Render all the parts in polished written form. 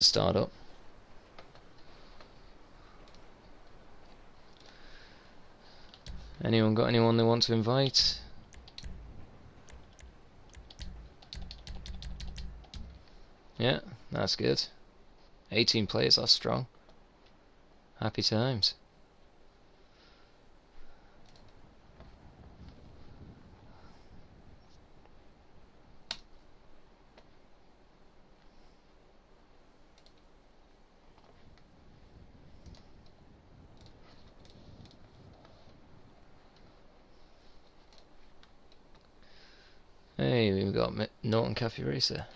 start up. Anyone got anyone they want to invite? Yeah, that's good. 18 players, that's strong. Happy times. Hey, we've got Norton Cafe Racer.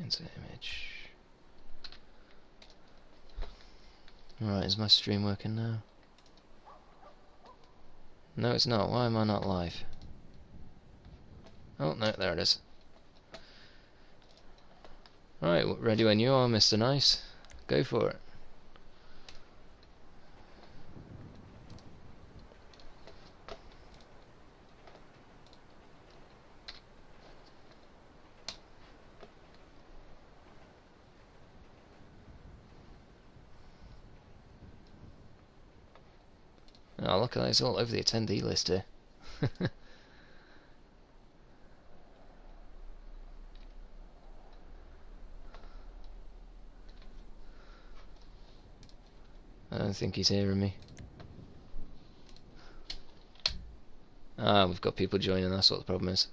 Insert image. Right, is my stream working now? No, it's not. Why am I not live? Oh, no, there it is. Right, ready when you are, Mr. Nice. Go for it. Oh, look at that, it's all over the attendee list here. I don't think he's hearing me. Ah, we've got people joining, that's what the problem is.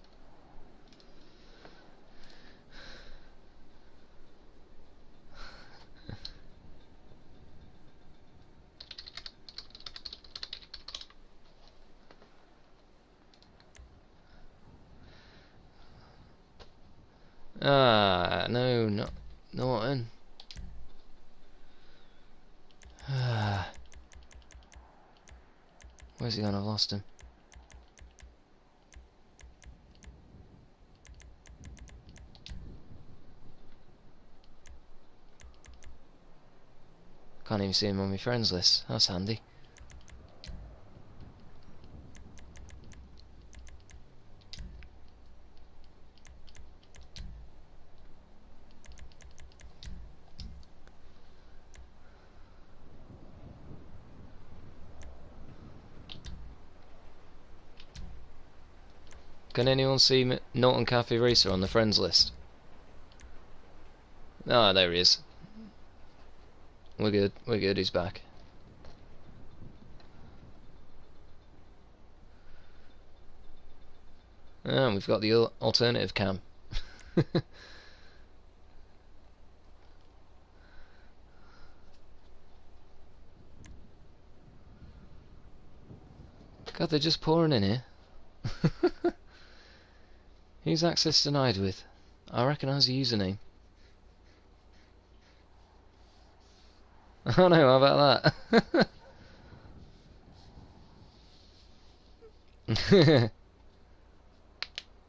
Ah, no, not Norton. Ah. Where's he gone? I've lost him. Can't even see him on my friends list. That's handy. Can anyone see Norton Cafe Racer on the friends list? Ah, there he is. We're good, he's back. Ah, we've got the alternative cam. God, they're just pouring in here. Who's access denied with? I recognise the username. Oh no, how about that?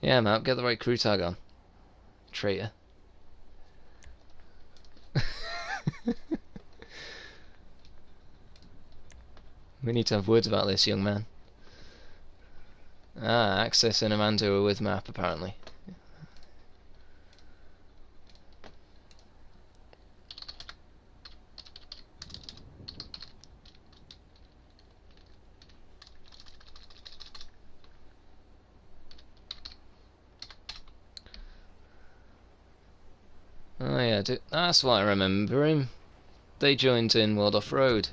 Yeah, Matt, get the right crew tag on. Traitor. We need to have words about this, young man. Ah, Access and Amanda are with Map, apparently. Oh yeah, that's why I remember him. They joined in World Off-Road.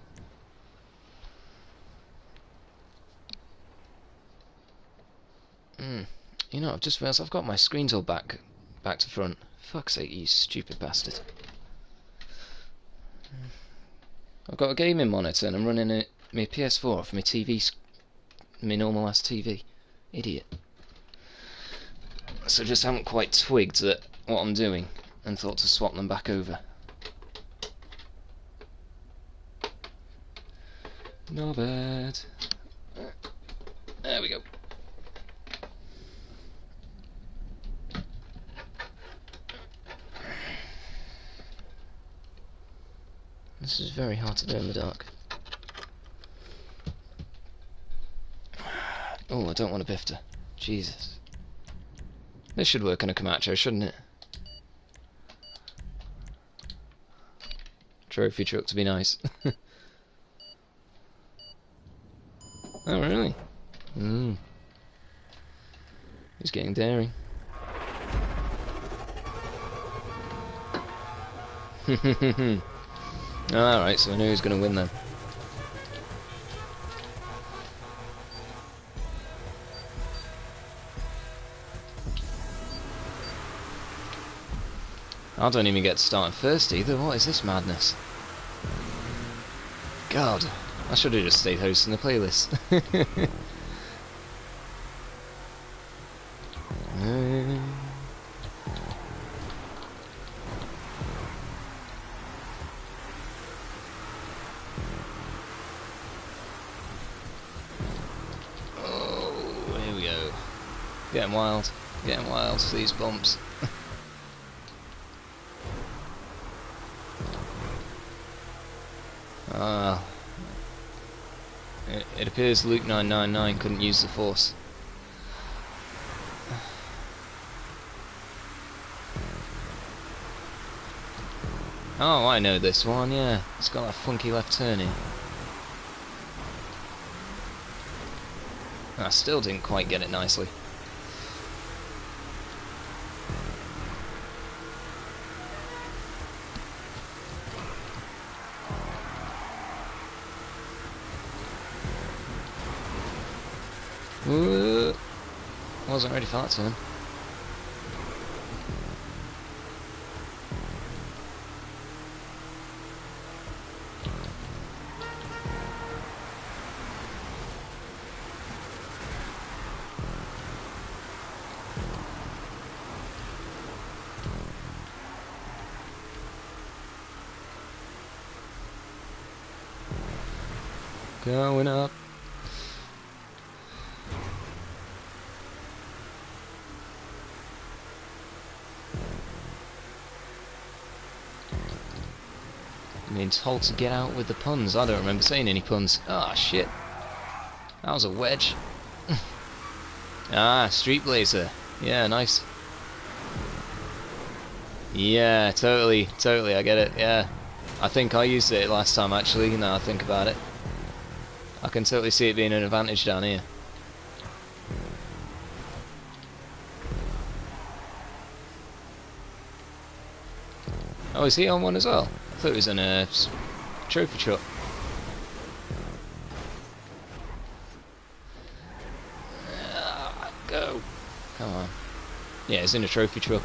You know, I've just realised I've got my screens all back to front. Fuck's sake, you stupid bastard. I've got a gaming monitor and I'm running my PS4 off my TV, my normal ass TV. Idiot. So just haven't quite twigged at what I'm doing and thought to swap them back over. Not bad. There we go. This is very hard to do in the dark. Oh, I don't want a bifter. Jesus. This should work on a Camacho, shouldn't it? Trophy truck to be nice. Oh, really? He's getting daring. Alright, so I knew he was going to win then. I don't even get to start first either. What is this madness? God, I should have just stayed hosting the playlist. Oh, here we go. Getting wild. Getting wild to these bumps. It appears Luke 999 couldn't use the Force. Oh, I know this one, yeah. It's got that funky left turn here. I still didn't quite get it nicely. Wasn't ready for that turn. Going up. Being told to get out with the puns. I don't remember saying any puns. Ah, shit. That was a wedge. Ah, Street Blazer. Yeah, nice. Yeah, totally, I get it, yeah. I think I used it last time actually, now I think about it. I can totally see it being an advantage down here. Oh, is he on one as well? I thought he was in a trophy truck. Go! Come on. Yeah, he's in a trophy truck.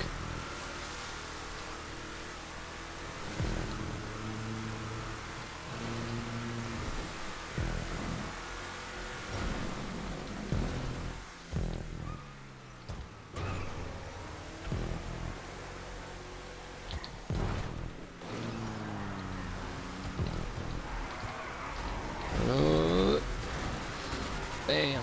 Bam.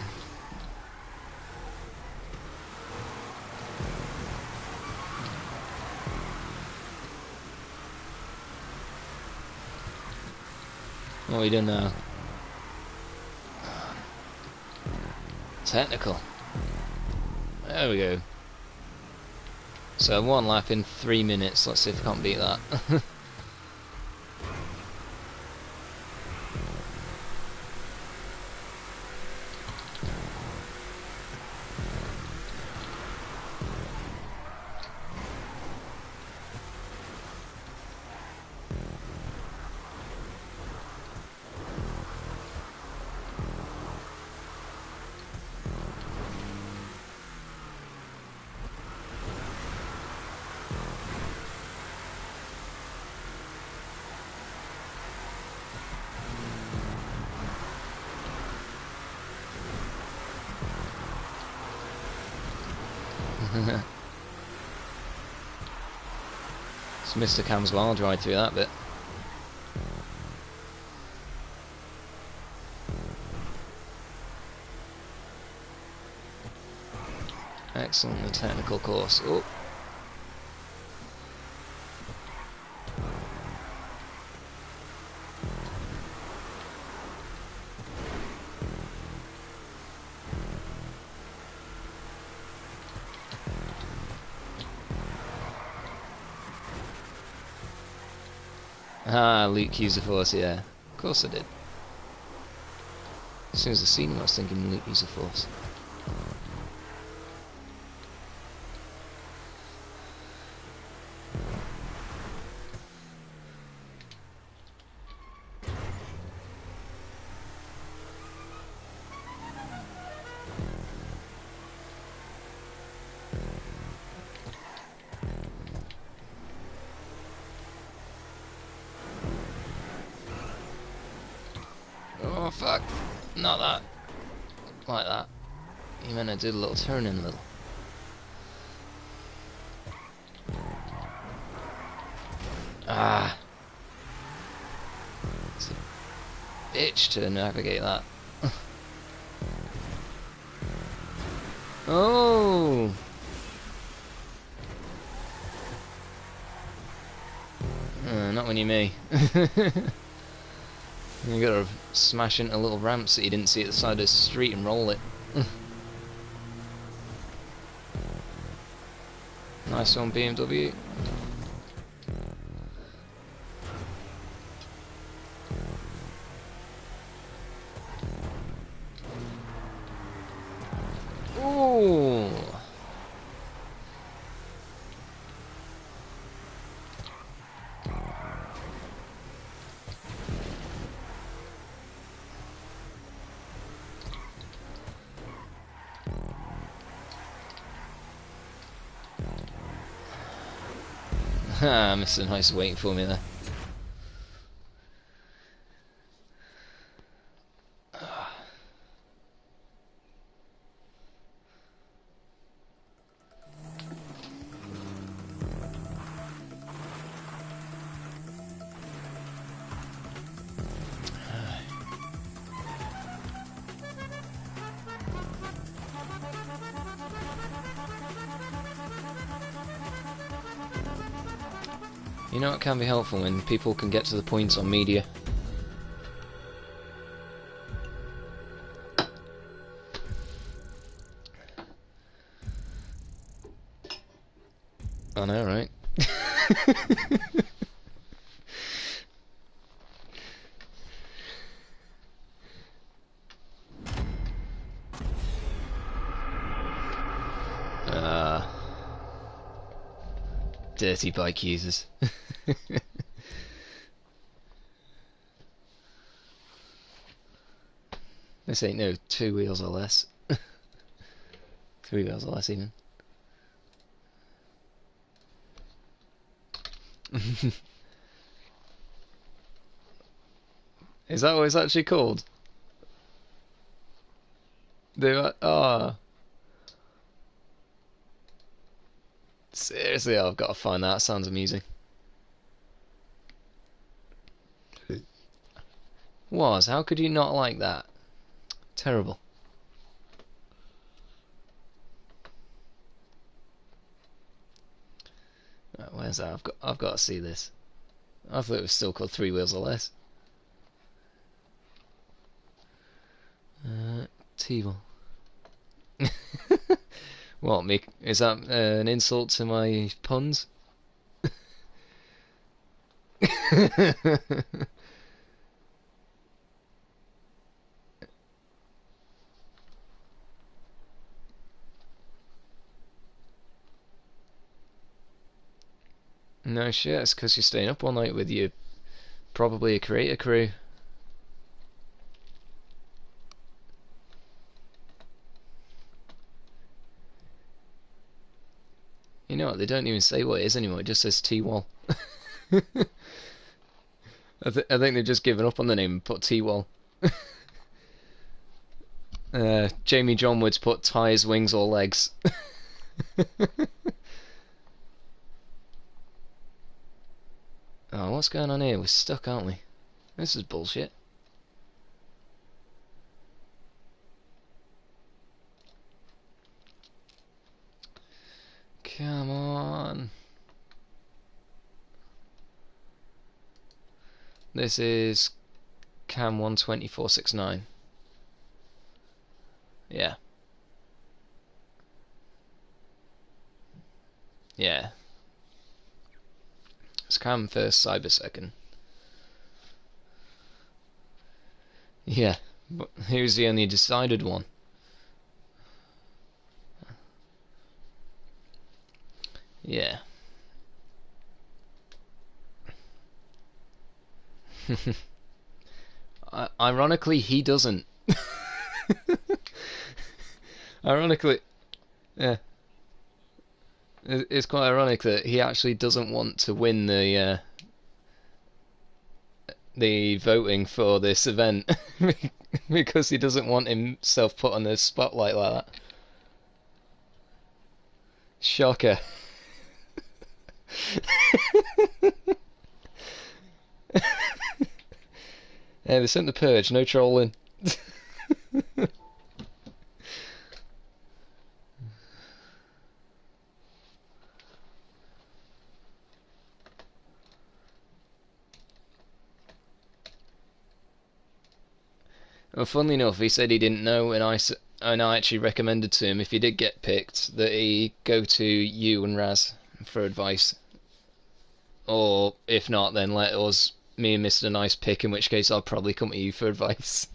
What are we doing now? Technical. There we go. So 1 lap in 3 minutes. Let's see if I can't beat that. It's Mr. Cam's wild ride through that bit. Excellent, the technical course. Oh. Ah, Luke use the Force, yeah. Of course I did. As soon as I seen him, I was thinking Luke use the Force. Oh fuck! Not that. Like that. You meant I did a little turn in the middle. Ah! It's a bitch to navigate that. Oh! Not when you're me. You gotta smash into little ramps that you didn't see at the side of the street and roll it. Nice one, BMW. Ooh! Ha, Mr. Nice waiting for me there. You know, it can be helpful when people can get to the points on media. I know, right? Dirty bike users. This ain't no 2 wheels or less. 3 wheels or less even. Is that what it's actually called? Oh. Seriously, I've got to find that. Sounds amusing. How could you not like that? Terrible. Right, where's that? I've got to see this. I thought it was still called 3 wheels or less. T-Wall. What, me? Is that an insult to my puns? No shit, it's because you're staying up all night with you. Probably a creator crew. You know what, they don't even say what it is anymore, it just says T-Wall. I think they've just given up on the name and put T-Wall. Jamie John Woods put tyres, wings or legs. Oh, what's going on here? We're stuck, aren't we? This is bullshit. Come on. This is Cam 12469. Yeah. Yeah. It's Cam first, Cyber second. Yeah, but he was the only decided one. Yeah. Ironically, he doesn't. Ironically, yeah, it's quite ironic that he actually doesn't want to win the voting for this event because he doesn't want himself put on the spotlight like that. Shocker. Yeah, they sent the purge, no trolling. Well, funnily enough, he said he didn't know, and I actually recommended to him, if he did get picked, that he go to you and Raz for advice. Or if not, then let us, me and Mr. Nice, pick, in which case I'll probably come to you for advice.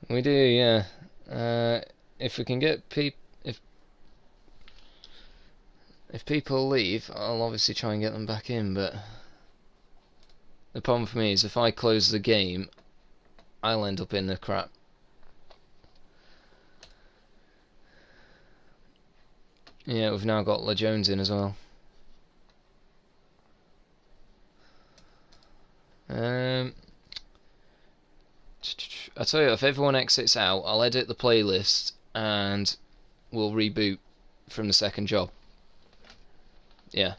We do, yeah. If we can get if people leave, I'll obviously try and get them back in, but the problem for me is if I close the game, I'll end up in the crap. Yeah, we've now got La Jones in as well. I tell you, if everyone exits out, I'll edit the playlist and we'll reboot from the second job. Yeah.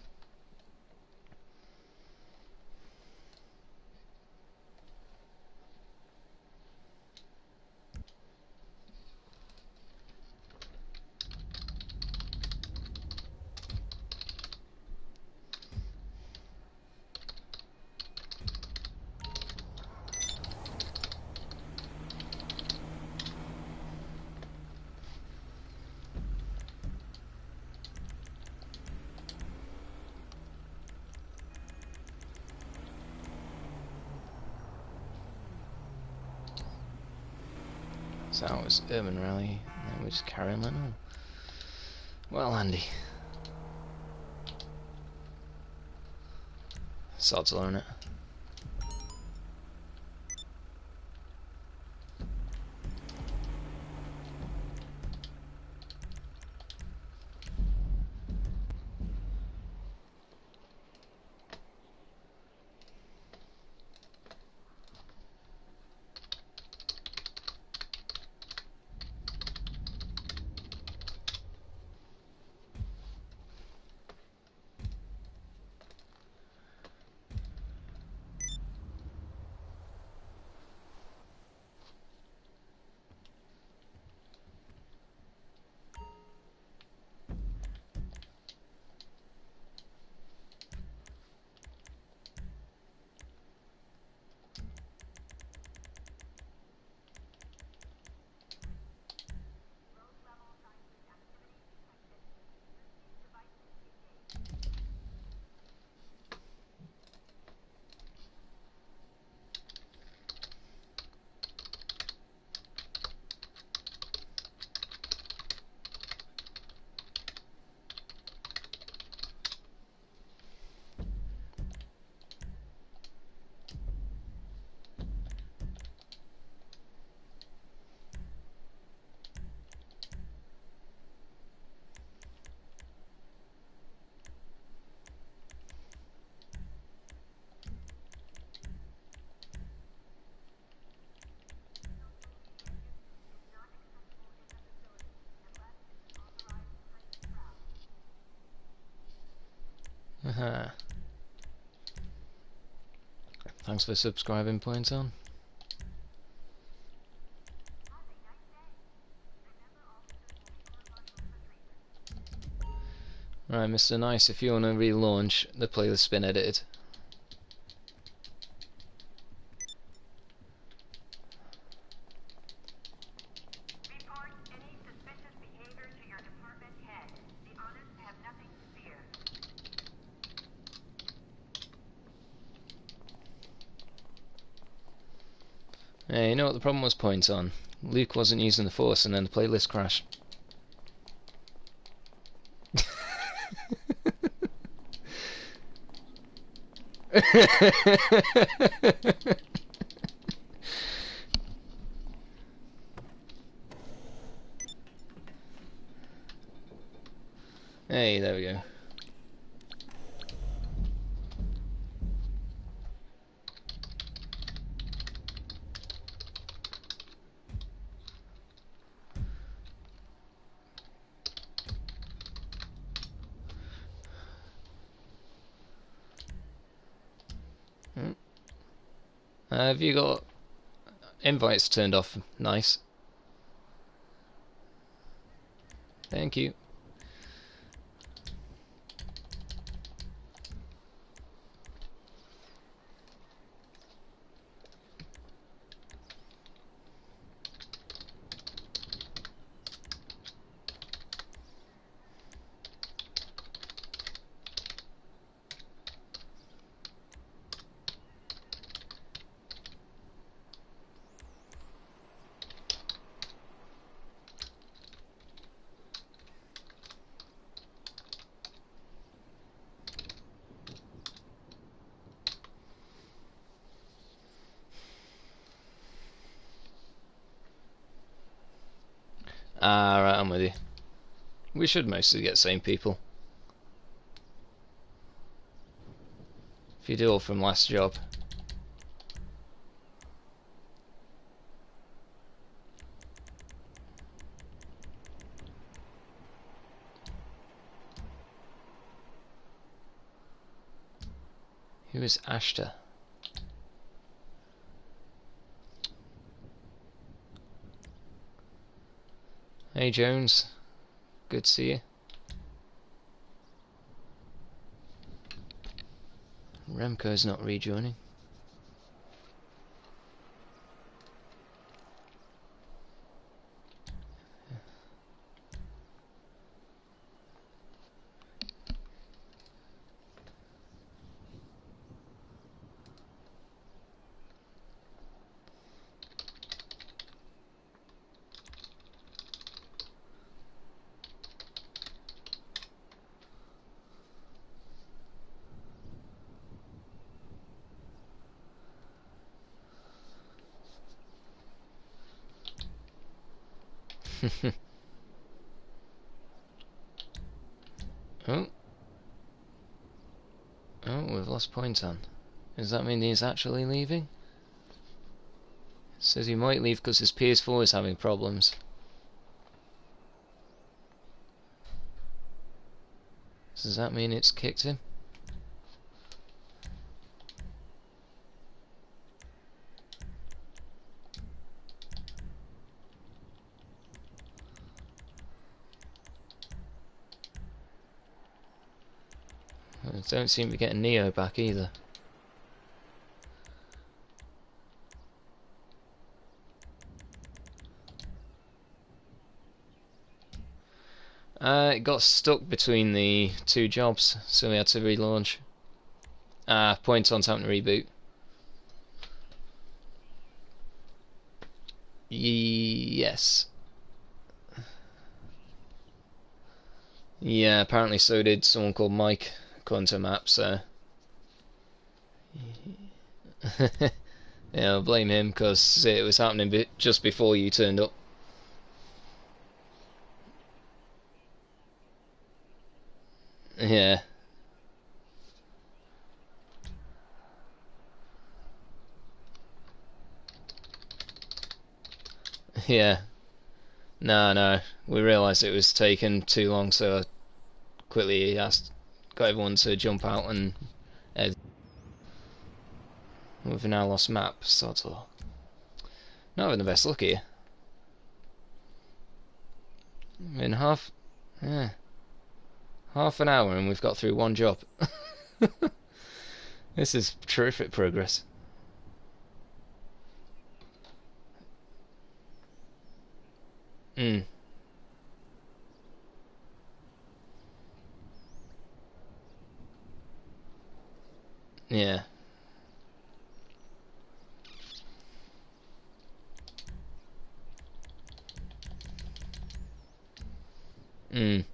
So that was Urban Rally, and then we're just carrying that on. Well, Andy. Sod's law, innit? Haha. Thanks for subscribing, Points On. Right, Mr. Nice, if you want to relaunch, the playlist's been edited. Hey, you know what the problem was, Point on? Luke wasn't using the Force and then the playlist crashed. Hey, there we go. Have you got invites turned off? Nice. Thank you. Ah, right, I'm with you. We should mostly get same people. If you do all from last job. Who is Ashta? Hey Jones, good to see you. Remco's not rejoining. Oh. Oh, we've lost Point on. Does that mean he's actually leaving? It says he might leave because his PS4 is having problems. Does that mean it's kicked him? I don't seem to be getting Neo back either. It got stuck between the two jobs, so we had to relaunch. Point on time to reboot. Yes. Yeah, apparently so did someone called Mike, according to map, so... Yeah, I'll blame him, because it was happening just before you turned up. Yeah. Yeah. No. We realised it was taking too long, so I quickly got everyone to jump out and... we've now lost map, sort of. Not having the best luck here. In half an hour and we've got through one job. This is terrific progress. Yeah. Mm.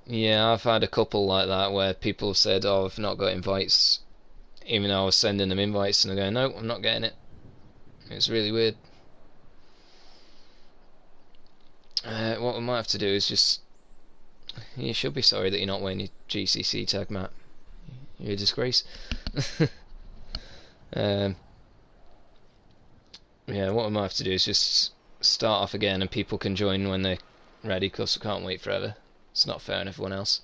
Yeah, I've had a couple like that where people have said, "Oh, I've not got invites," even though I was sending them invites, and they're going, "No, I'm not getting it." It's really weird. What we might have to do is just... You should be sorry that you're not wearing your GCC tag, Matt. You're a disgrace. um, yeah, what we might have to do is just start off again, and people can join when they're ready, because we can't wait forever. It's not fair on everyone else.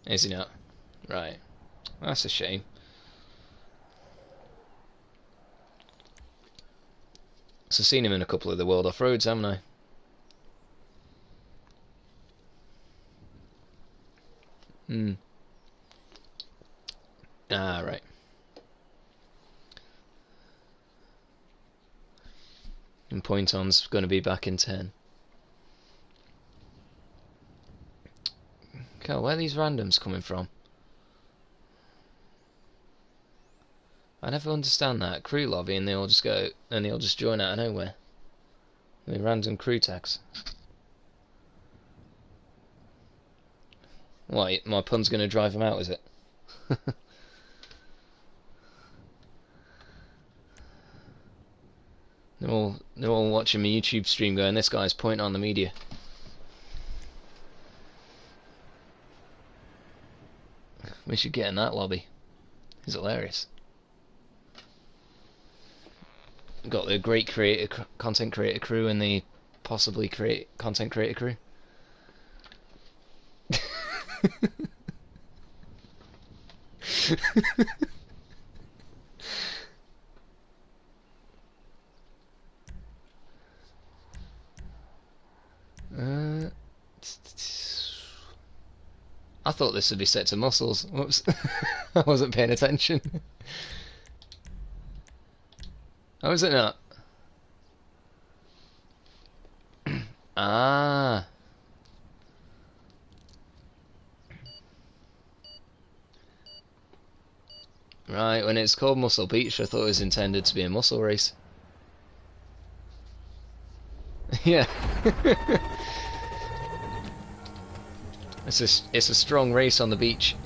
Is he not? Right. That's a shame. So I've seen him in a couple of the World Off-Roads, haven't I? Hmm. Ah, right. And Pointon's going to be back in 10. God, where are these randoms coming from? I never understand that. Crew lobby and they all just go, and they all just join out of nowhere. The random crew tags. What, my pun's going to drive them out, is it? They're all watching my YouTube stream going, this guy's pointing on the media. We should get in that lobby. He's hilarious. Got the great content creator crew and the possibly content creator crew. I thought this would be set to muscles. Whoops. I wasn't paying attention. Oh, is it not? Ah. Right, when it's called Muscle Beach, I thought it was intended to be a muscle race. Yeah. It's a strong race on the beach.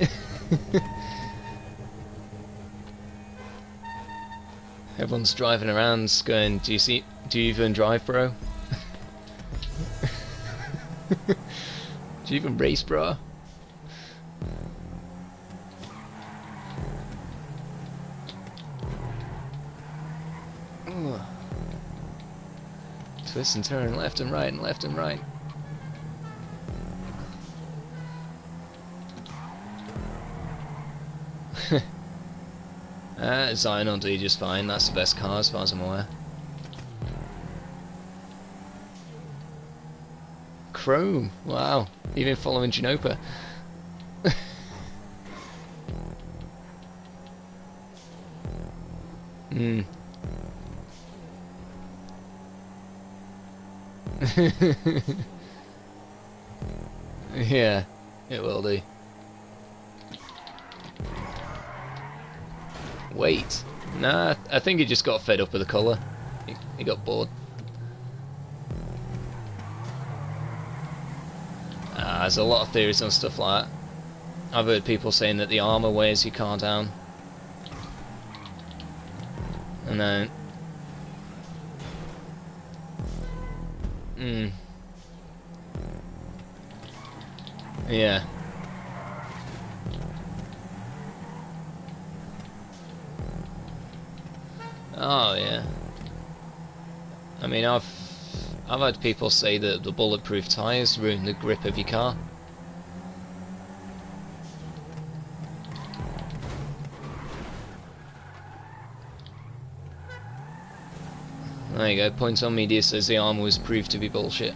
Everyone's driving around going, do you even drive, bro? Do you even race, bro? Ugh. Twist and turn left and right and left and right. Zion will do just fine. That's the best car as far as I'm aware. Chrome, wow, even following Genopa. Hmm. Yeah, it will do. Wait, nah, I think he just got fed up with the colour. He got bored. There's a lot of theories on stuff like that. I've heard people saying that the armour wears your car down. And then... Yeah. Oh yeah. I mean, I've had people say that the bulletproof tyres ruin the grip of your car. There you go. Points on Media says the armour was proved to be bullshit.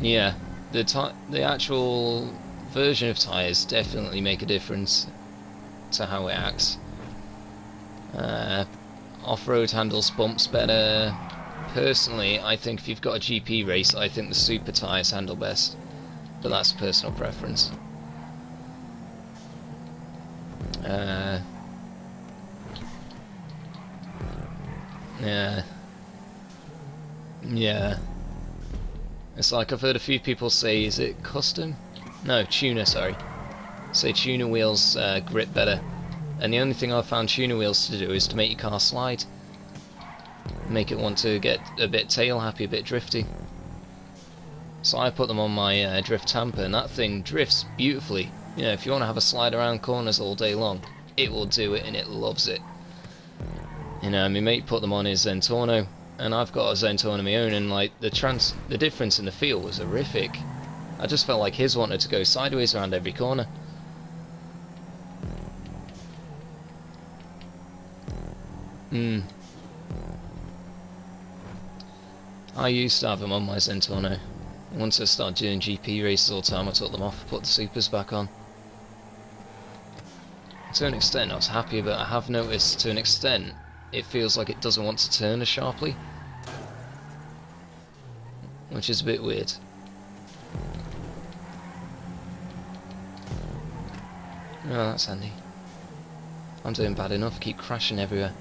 Yeah, the actual version of tyres definitely make a difference to how it acts. Off-road handles bumps better, Personally, I think if you've got a GP race, I think the super tyres handle best. But that's personal preference. Yeah. Yeah. It's like I've heard a few people say, is it custom? No, tuner, sorry. Say tuner wheels grip better. And the only thing I've found tuner wheels to do is to make your car slide. Make it want to get a bit tail happy, a bit drifty. So I put them on my drift tamper, and that thing drifts beautifully. You know, if you want to have a slide around corners all day long, it will do it, and it loves it. You know, my mate put them on his Zentorno, and I've got a Zentorno of my own, and like the difference in the feel was horrific. I just felt like his wanted to go sideways around every corner. I used to have them on my Zentorno. Once I started doing GP races all the time, I took them off, put the supers back on. To an extent I was happy, but I have noticed to an extent it feels like it doesn't want to turn as sharply, which is a bit weird. Oh, that's handy. I'm doing bad enough, keep crashing everywhere.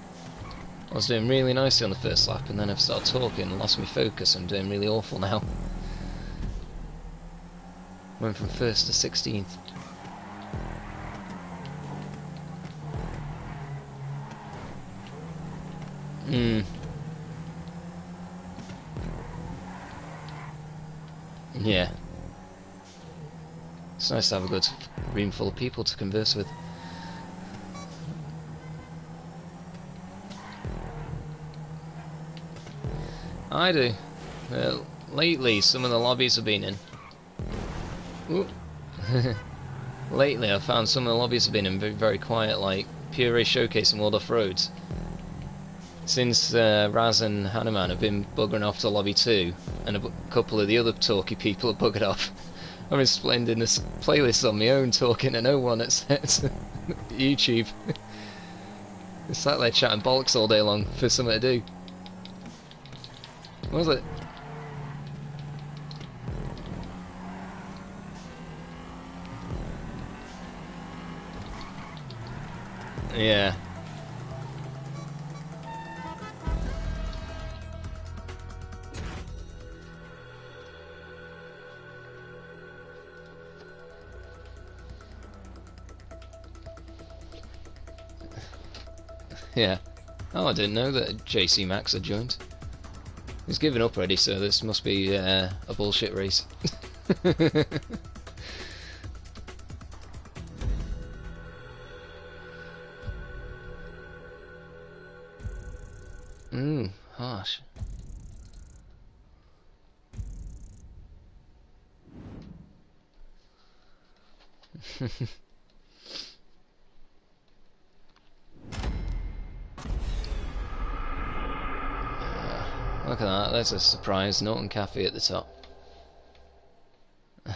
I was doing really nicely on the first lap, and then I've started talking and lost my focus. I'm doing really awful now. Went from 1st to 16th. Yeah. It's nice to have a good room full of people to converse with. I do. Lately, some of the lobbies I've been in. Lately, I've found some of the lobbies have been in very, very quiet, like Pure Race Showcase and World Off-Roads. Since Raz and Hanuman have been buggering off to Lobby 2, and a couple of the other talky people have buggered off, I've been splendid this playlist on my own, talking to no one at YouTube. It's sat there chatting bollocks all day long for something to do. What was it? Yeah. Yeah. Oh, I didn't know that JC Max had joined. He's given up already, so this must be a bullshit race. Harsh. Look at that, there's a surprise Norton Cafe at the top.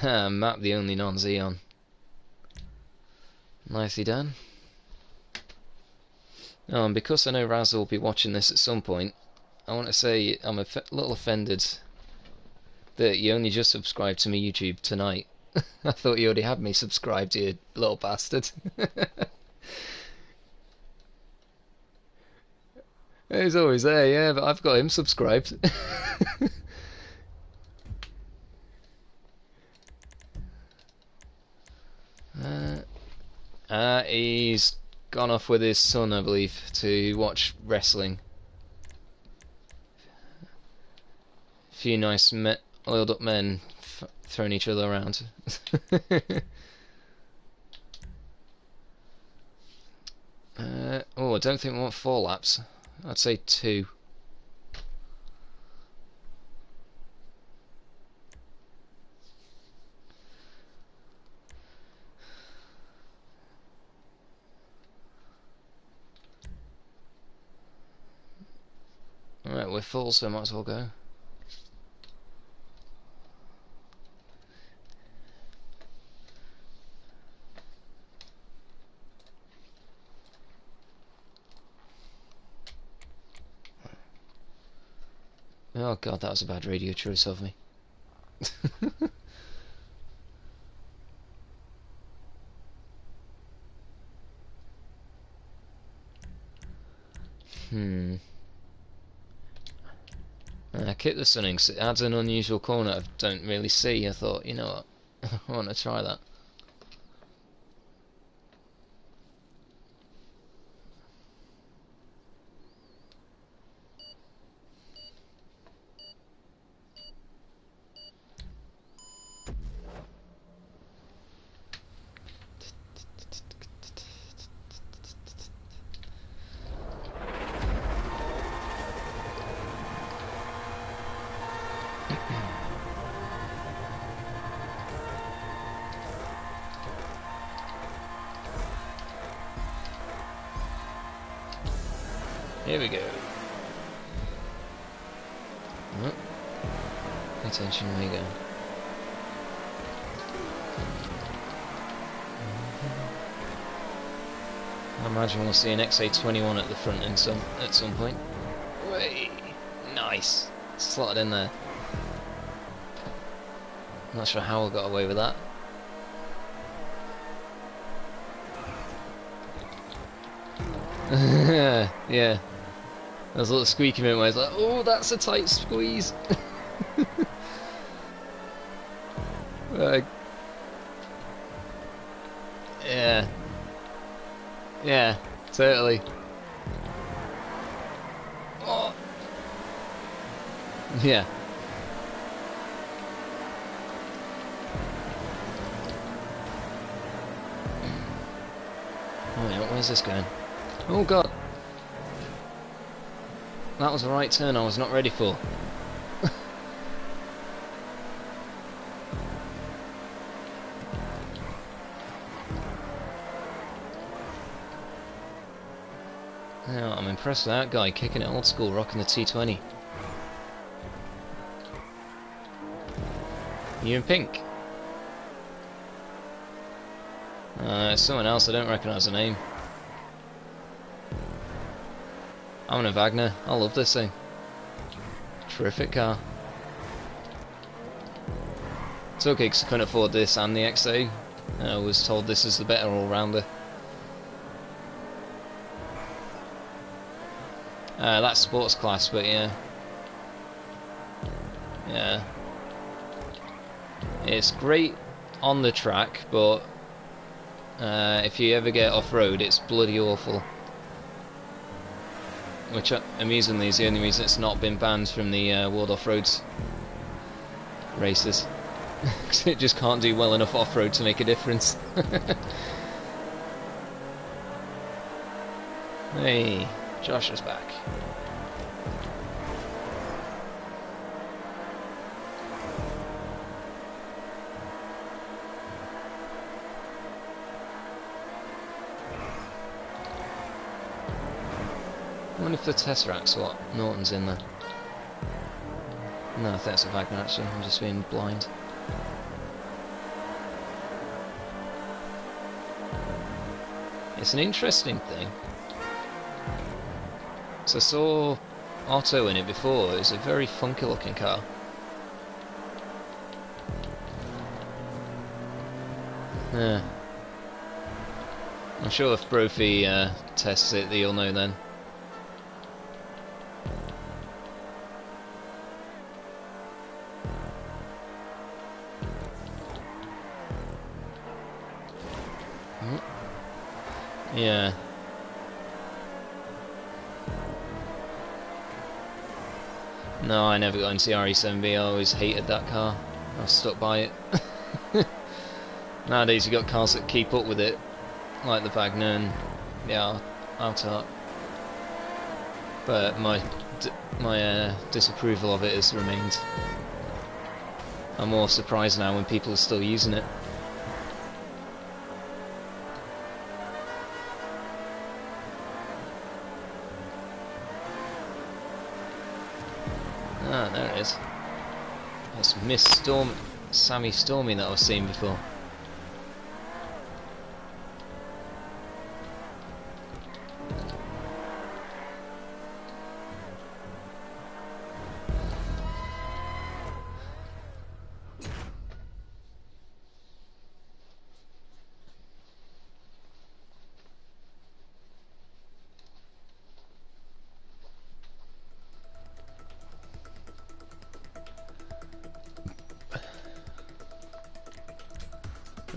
Map the only non-Xeon. Nicely done. Oh, and because I know Raz will be watching this at some point, I want to say I'm a little offended that you only just subscribed to my YouTube tonight. I thought you already had me subscribed, you little bastard. He's always there, yeah, but I've got him subscribed. He's gone off with his son, I believe, to watch wrestling. A few nice oiled up men throwing each other around. Oh, I don't think we want 4 laps. I'd say 2. Alright, we're full, so might as well go. Oh god, that was a bad radio choice of me. I kept the sunning, so it adds an unusual corner I don't really see. I thought, you know what, I want to try that. Here we go. Oh. Pay attention where you go. I imagine we'll see an XA21 at the front end at some point. Way, nice. Slotted in there. Not sure how I got away with that. Yeah. There was a little squeaky moment where I was like, oh, that's a tight squeeze. Yeah. Yeah, totally. Oh. Yeah. Oh, yeah, where's this going? Oh god. That was the right turn I was not ready for. Yeah, I'm impressed with that guy kicking it old school, rocking the T20. You in pink? It's someone else, I don't recognise the name. I'm in a Wagner, I love this thing. Terrific car. It's okay because I couldn't afford this and the XA. I was told this is the better all-rounder. That's sports class, but yeah. Yeah. It's great on the track, but if you ever get off-road, it's bloody awful. Which, amusingly, is the only reason it's not been banned from the World Off-Roads races. Because it just can't do well enough off-road to make a difference. Hey, Josh is back. I wonder if the Tesseract's what Norton's in there. No, I think it's a Wagner actually, I'm just being blind. It's an interesting thing. So I saw Otto in it before, it's a very funky looking car. Yeah. I'm sure if Brophy tests it, you'll know then. Yeah. No, I never got into the RE7B, I always hated that car. I was stuck by it. Nowadays you got cars that keep up with it, like the Wagner and yeah, Auto. But my disapproval of it has remained. I'm more surprised now when people are still using it. Ah, there it is. That's Miss Sammy Stormy that I was seeing before.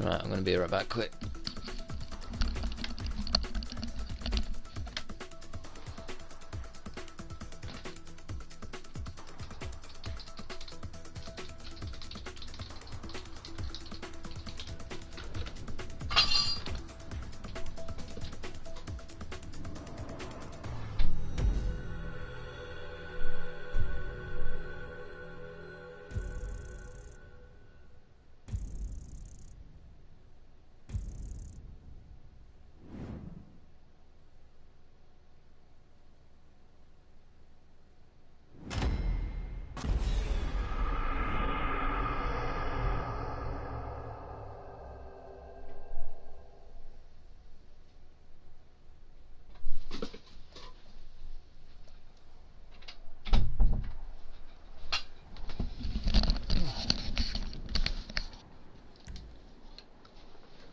Right, I'm going to be right back quick.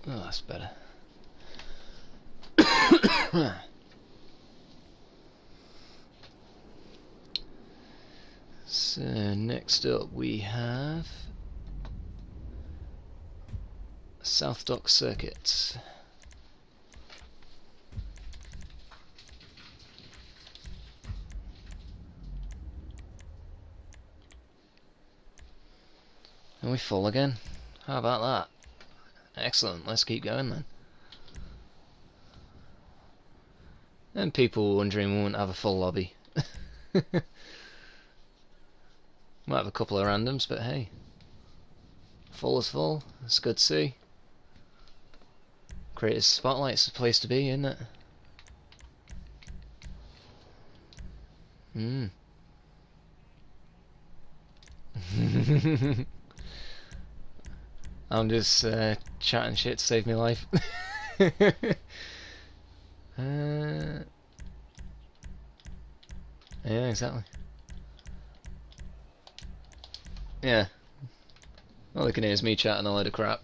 Oh, that's better. So next up we have South Dock Circuit. Are we full again? How about that? Excellent, let's keep going then. And people wondering we won't have a full lobby. Might have a couple of randoms, but hey. Full is full, that's good to see. Creators Spotlight's the place to be, isn't it? I'm just chatting shit to save my life. Yeah, exactly. Yeah. All they can hear is me chatting a load of crap.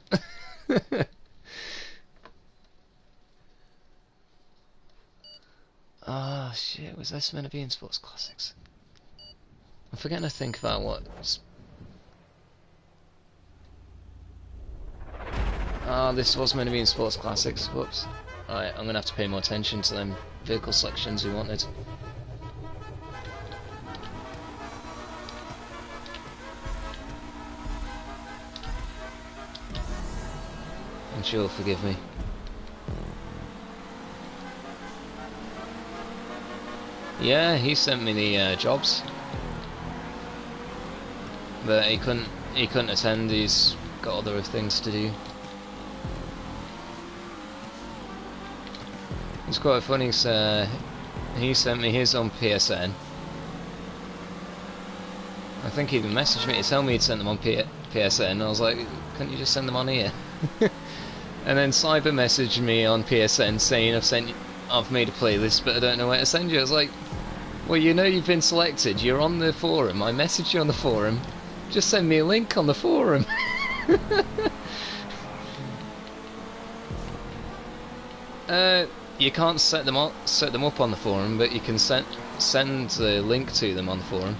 Oh shit, was this meant to be in Sports Classics? I'm forgetting to think about what... Oh, this was meant to be in Sports Classics, whoops. Alright, I'm gonna have to pay more attention to them vehicle selections we wanted. I'm sure you'll forgive me. Yeah, he sent me the jobs, but he couldn't attend. He's got other things to do. It's quite funny. He sent me his on PSN. I think he even messaged me to tell me he'd sent them on PSN. I was like, couldn't you just send them on here? And then Cyber messaged me on PSN saying I've made a playlist, but I don't know where to send you. I was like, well, you know you've been selected. You're on the forum. I messaged you on the forum. Just send me a link on the forum. You can't set them up on the forum, but you can send the link to them on the forum.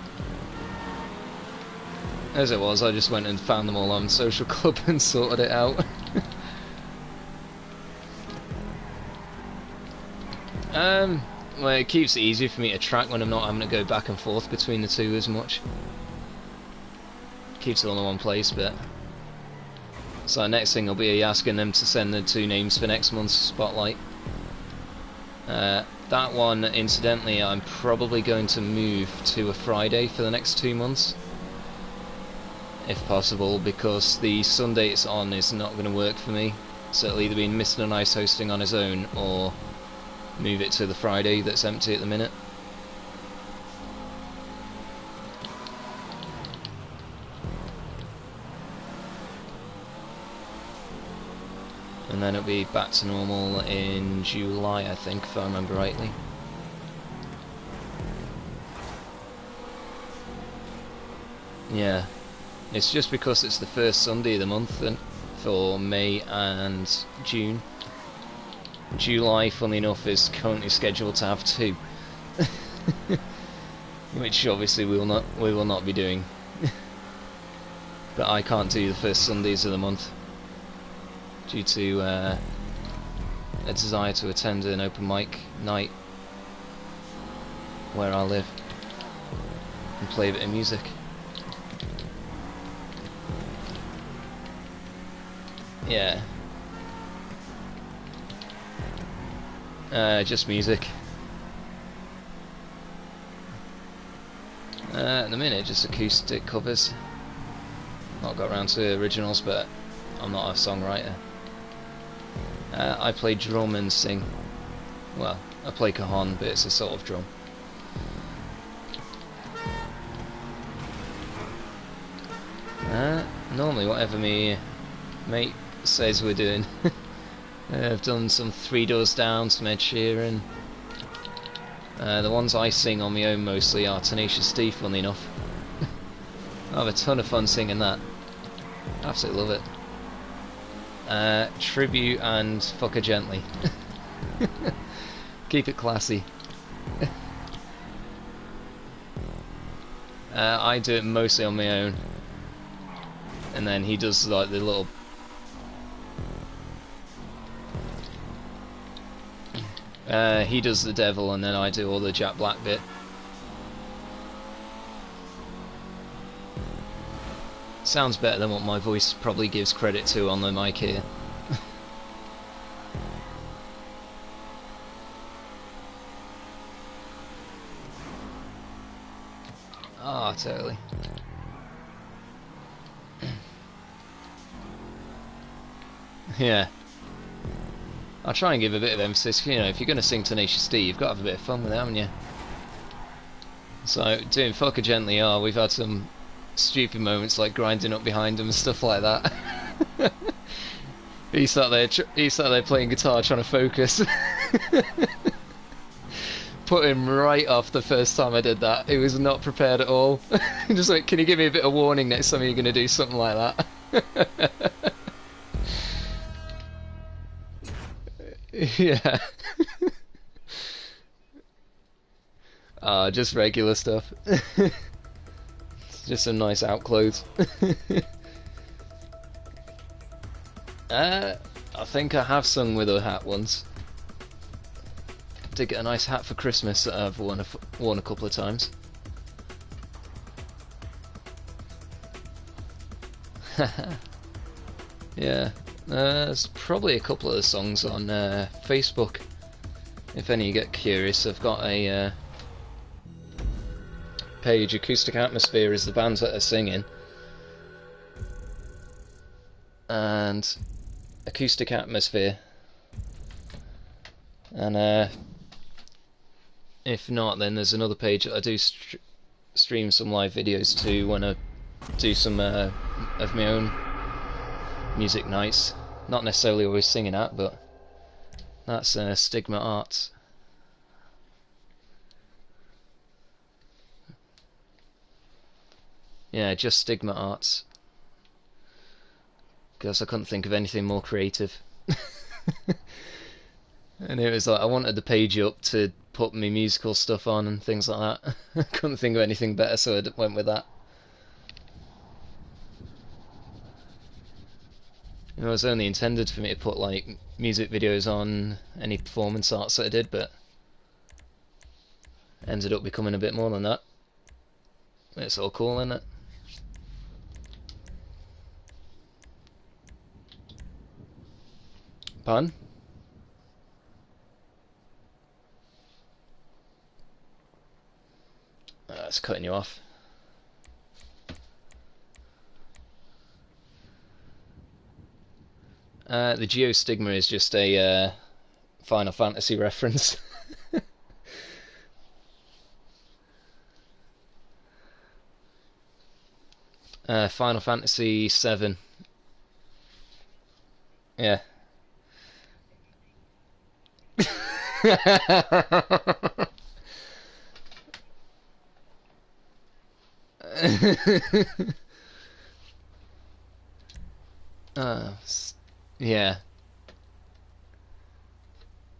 As it was, I just went and found them all on Social Club and sorted it out. Well, it keeps it easier for me to track when I'm not having to go back and forth between the two as much. Keeps it all in one place, but... So next thing I'll be asking them to send the 2 names for next month's Spotlight. That one, incidentally, I'm probably going to move to a Friday for the next 2 months. If possible, because the Sunday it's on is not going to work for me. So it'll either be MR-NIICE hosting on his own, or move it to the Friday that's empty at the minute. And then it'll be back to normal in July, I think, if I remember rightly. Yeah, it's just because it's the first Sunday of the month for May and June. July, funnily enough, is currently scheduled to have 2, which obviously we will not be doing. But I can't do the first Sundays of the month. due to a desire to attend an open mic night where I live and play a bit of music. Yeah. Just music. At the minute, just acoustic covers. Not got around to originals, but I'm not a songwriter. I play drum and sing. Well, I play cajon, but it's a sort of drum. Normally, whatever me mate says we're doing. I've done some Three Doors Down, some Ed Sheeran. The ones I sing on my own mostly are Tenacious-D, funnily enough. I have a ton of fun singing that. Absolutely love it. Tribute and Fuck Her Gently. Keep it classy. I do it mostly on my own. And then he does like the little... he does the devil and then I do all the Jack Black bit. Sounds better than what my voice probably gives credit to on the mic here. Ah, totally. Yeah. I'll try and give a bit of emphasis, you know, if you're going to sing Tenacious-D, you've got to have a bit of fun with it, haven't you? So, doing Fuck Her Gently, we've had some stupid moments like grinding up behind him and stuff like that. He sat there playing guitar trying to focus. Put him right off the first time I did that. He was not prepared at all. Just like, can you give me a bit of warning next time you're going to do something like that? Yeah. Just regular stuff. Just some nice outclothes. I think I have sung with a hat once. Did get a nice hat for Christmas that I've worn a couple of times. Yeah. There's probably a couple of the songs on Facebook. If any you get curious, I've got a page. Acoustic Atmosphere is the bands that are singing, and Acoustic Atmosphere. And if not, then there's another page that I do stream some live videos to when I do some of my own music nights. Not necessarily always singing at, but that's Stigma Arts. Yeah, just Stigma Arts. Because I couldn't think of anything more creative. And it was like, I wanted the page up to put my musical stuff on and things like that. I couldn't think of anything better, so I went with that. It was only intended for me to put like music videos on any performance arts that I did, but ended up becoming a bit more than that. It's all cool, isn't it? Pardon? That's cutting you off. The geostigma is just a Final Fantasy reference. Final Fantasy 7. Yeah. Yeah.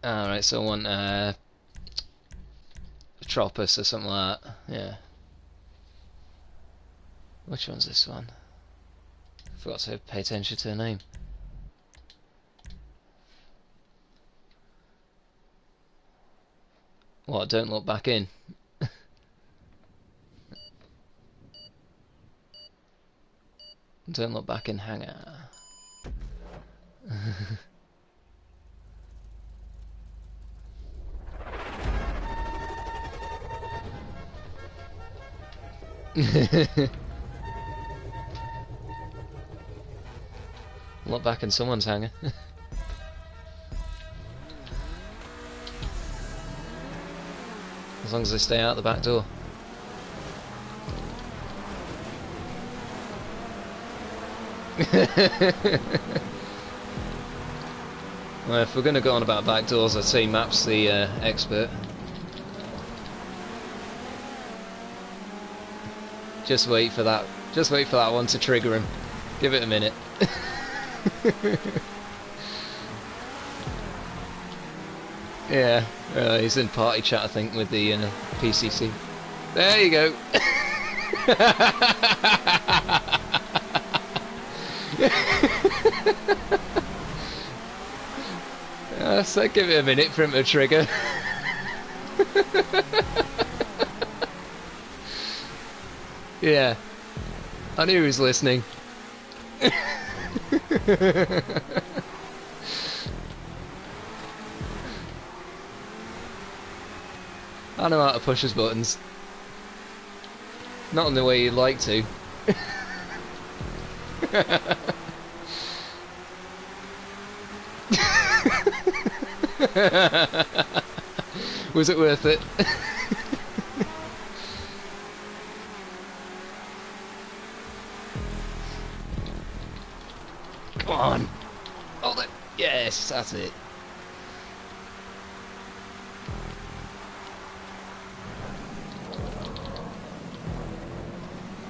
Alright, so I want Tropus or something like that. Yeah. Which one's this one? Forgot to pay attention to the name. What, don't look back in? Don't look back in hangar. Look back in someone's hangar. As long as they stay out the back door. Well, if we're going to go on about back doors, I'd say Map's the expert. Just wait for that. Just wait for that one to trigger him. Give it a minute. Yeah, he's in party chat, I think, with the PCC. There you go. So give it a minute for him to trigger. Yeah, I knew he was listening. I know how to push his buttons. Not in the way you'd like to. Was it worth it? Come on! Hold it! Yes, that's it.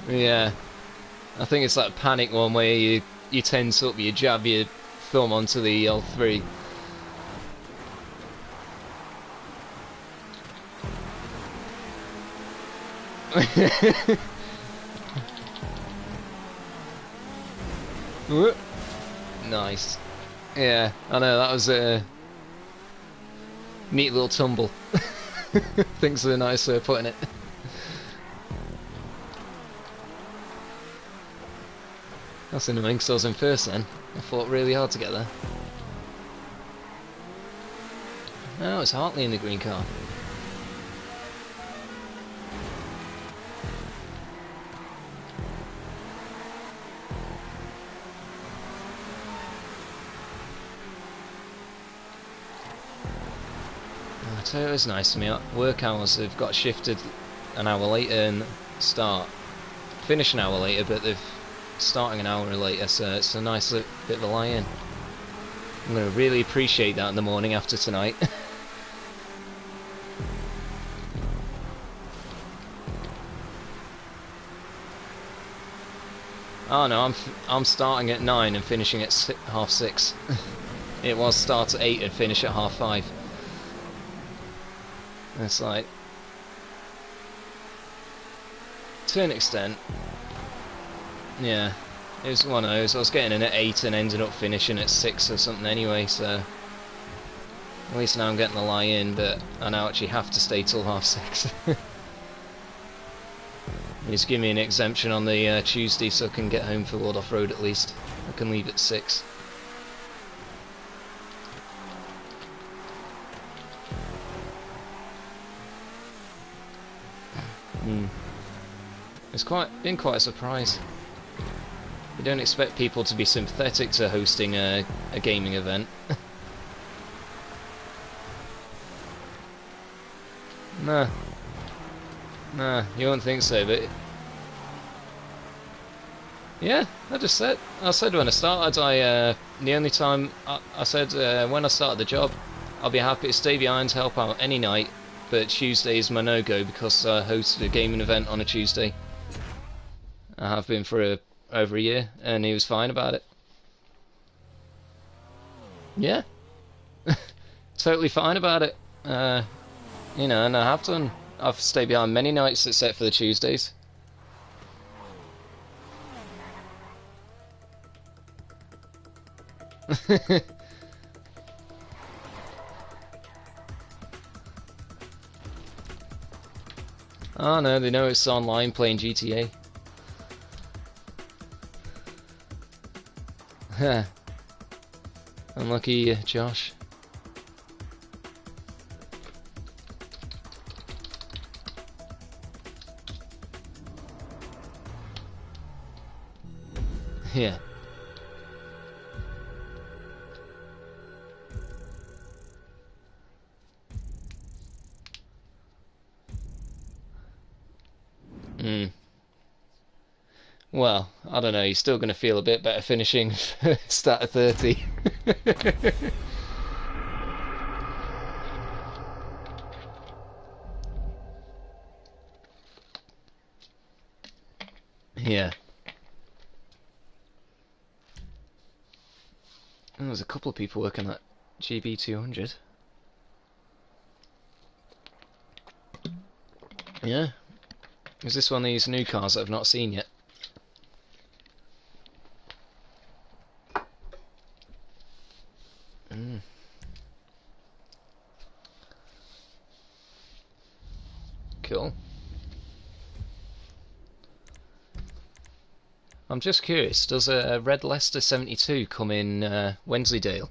Yeah, I think it's that panic one where you tense up, you jab your thumb onto the L3. Nice. Yeah, I know, that was a neat little tumble. Thinks of a nice way of putting it. That's annoying because I was in first then. I fought really hard to get there. No, it's Hartley in the green car. I tell you, it was nice to me. Work hours have got shifted an hour later and start. Finish an hour later, but they've starting an hour later, so it's a nice bit of a lie-in. I'm going to really appreciate that in the morning after tonight. Oh no, I'm starting at 9 and finishing at 6:30. It was start at 8 and finish at 5:30. It's like, to an extent, yeah, it was one of those. I was getting in at 8 and ended up finishing at 6 or something anyway, so at least now I'm getting the lie in, but I now actually have to stay till 6:30. He's giving me an exemption on the Tuesday so I can get home for World Off-Road at least. I can leave at 6. It's been quite a surprise. You don't expect people to be sympathetic to hosting a gaming event. Nah, you wouldn't think so, but yeah, I said when I started, the only time I said when I started the job, I'll be happy to stay behind to help out any night, but Tuesday is my no-go because I hosted a gaming event on a Tuesday. I have been for over a year, and he was fine about it. Yeah, totally fine about it. You know, and I have done. I've stayed behind many nights except for the Tuesdays. Oh no, they know it's online playing GTA. Huh. Unlucky, Josh. Yeah. Well, I don't know, you're still going to feel a bit better finishing start at 30. Yeah. And there's a couple of people working at GB200. Yeah. Is this one of these new cars that I've not seen yet? Cool. I'm just curious, does a red Leicester 72 come in Wensleydale?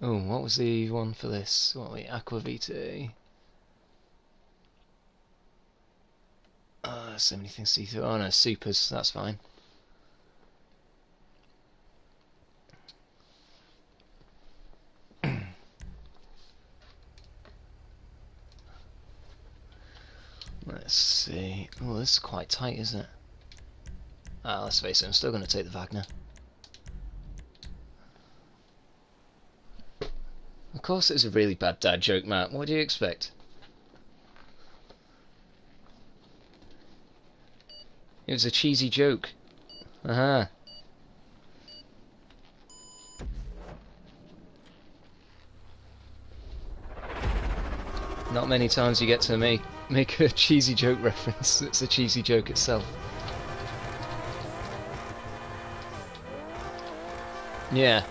Oh, what was the one for this? What was it? Aquavita? 70 see-through. Oh no, Supers, that's fine. Let's see. Oh, this is quite tight, isn't it? Ah, let's face it, I'm still going to take the Wagner. Of course it's a really bad dad joke, Matt. What do you expect? It was a cheesy joke. Aha. Not many times you get to make a cheesy joke reference. It's a cheesy joke itself. Yeah.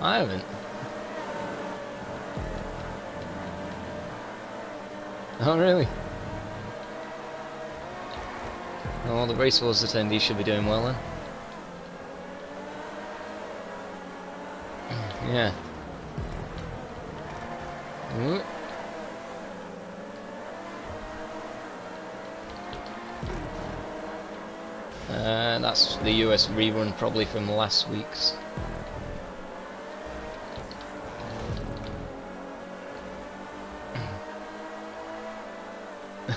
I haven't. Oh, really? Oh, the Race Wars attendees should be doing well then. Yeah. Ooh. That's the US rerun probably from last week's.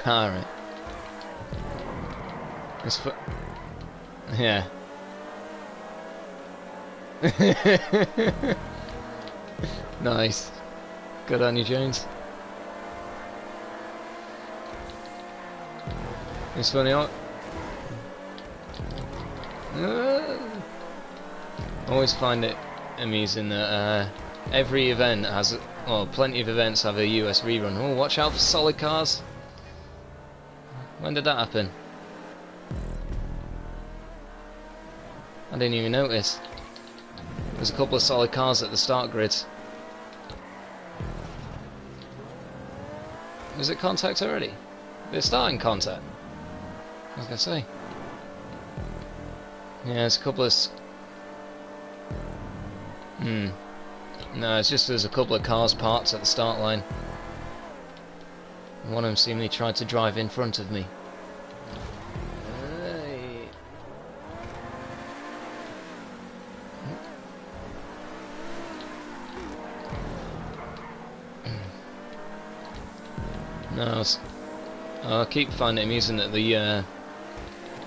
Alright. Yeah. Nice. Good on you, Jones. It's funny. I always find it amusing that every event has, well, plenty of events have a US rerun. Oh, watch out for solid cars. When did that happen? I didn't even notice. There's a couple of solid cars at the start grids. Is it contact already? They're starting contact. I was gonna say. Yeah, there's a couple of... No, it's just there's a couple of cars parked at the start line. One of them seemingly tried to drive in front of me. No, I keep finding it amusing that the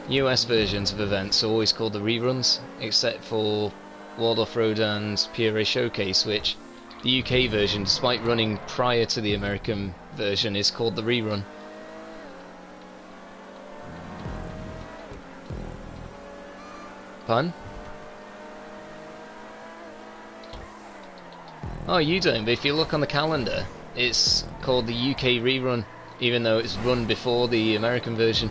US versions of events are always called the reruns, except for World Off-Road and PRA Showcase, which the UK version, despite running prior to the American version, is called the rerun. Pun? Oh, you don't, but if you look on the calendar, it's called the UK rerun, even though it's run before the American version.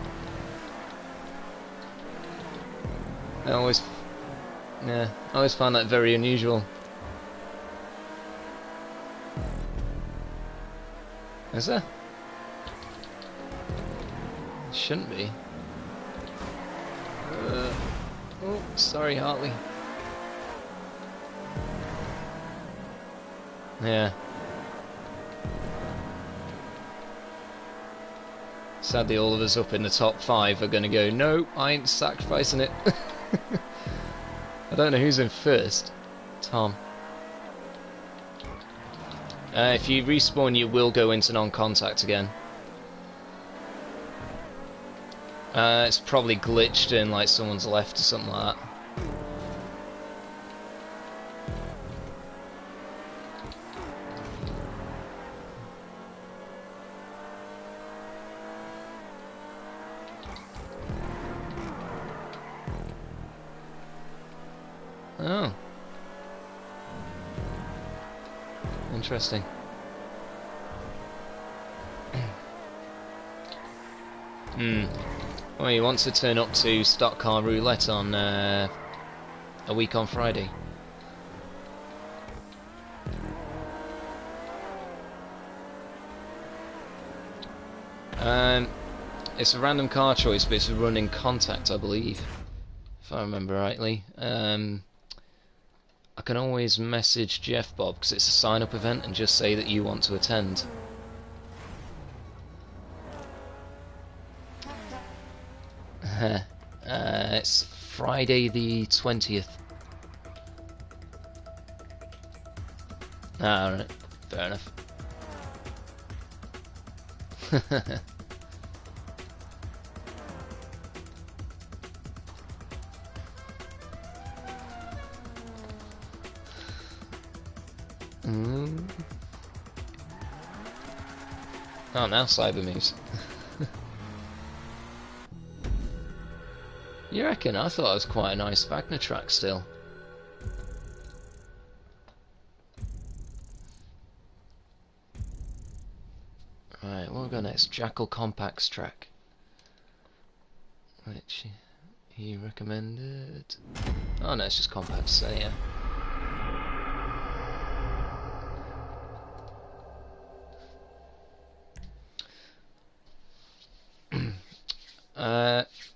I always find that very unusual. Is there? Shouldn't be. Oh, sorry, Hartley. Yeah. Sadly, all of us up in the top 5 are going to go, no, I ain't sacrificing it. I don't know who's in first. Tom. If you respawn, you will go into non-contact again. It's probably glitched in, like someone's left or something like that. Oh. Interesting. Well, he wants to turn up to stock car roulette on a week on Friday. It's a random car choice, but it's a running contact, I believe, if I remember rightly. I can always message Jeff Bob because it's a sign-up event and just say that you want to attend. It's Friday the 20th. Ah, alright, fair enough. Oh, now Cyber moves. You reckon? I thought it was quite a nice Wagner track still. Right, we'll go next. Jackal Compacts track, which he recommended. Oh no, it's just Compacts, so yeah.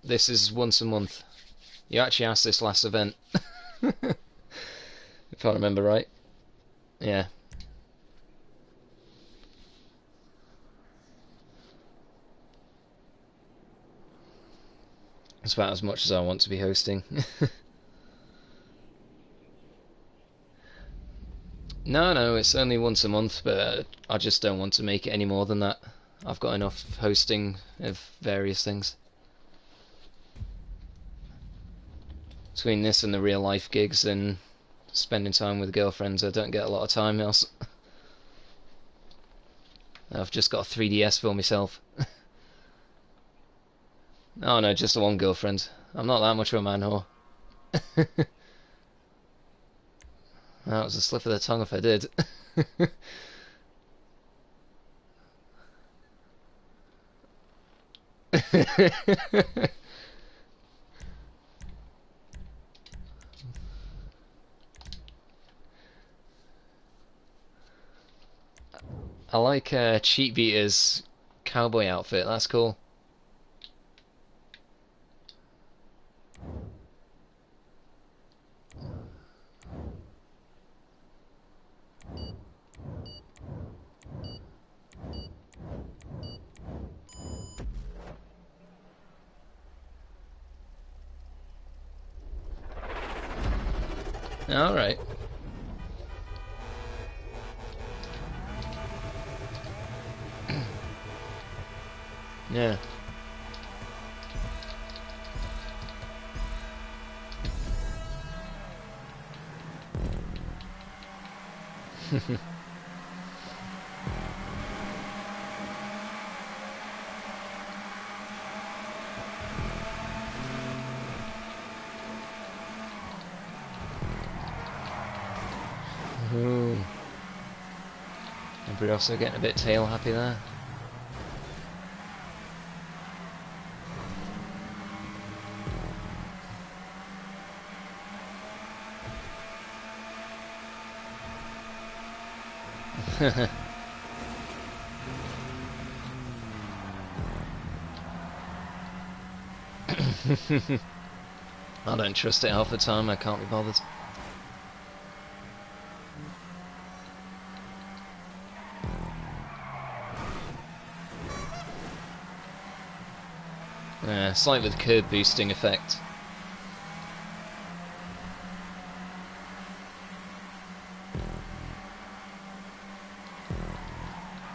This is once a month. You actually asked this last event. If I remember right. Yeah. It's about as much as I want to be hosting. No, it's only once a month, but I just don't want to make it any more than that. I've got enough hosting of various things. Between this and the real life gigs and spending time with girlfriends, I don't get a lot of time else. I've just got a 3DS for myself. Oh no, just the one girlfriend. I'm not that much of a man whore. That was a slip of the tongue if I did. I like Cheat Beater's cowboy outfit, that's cool. Alright. Yeah. Ooh. And we're also getting a bit tail happy there. I don't trust it half the time, I can't be bothered. Yeah, slight with curb boosting effect.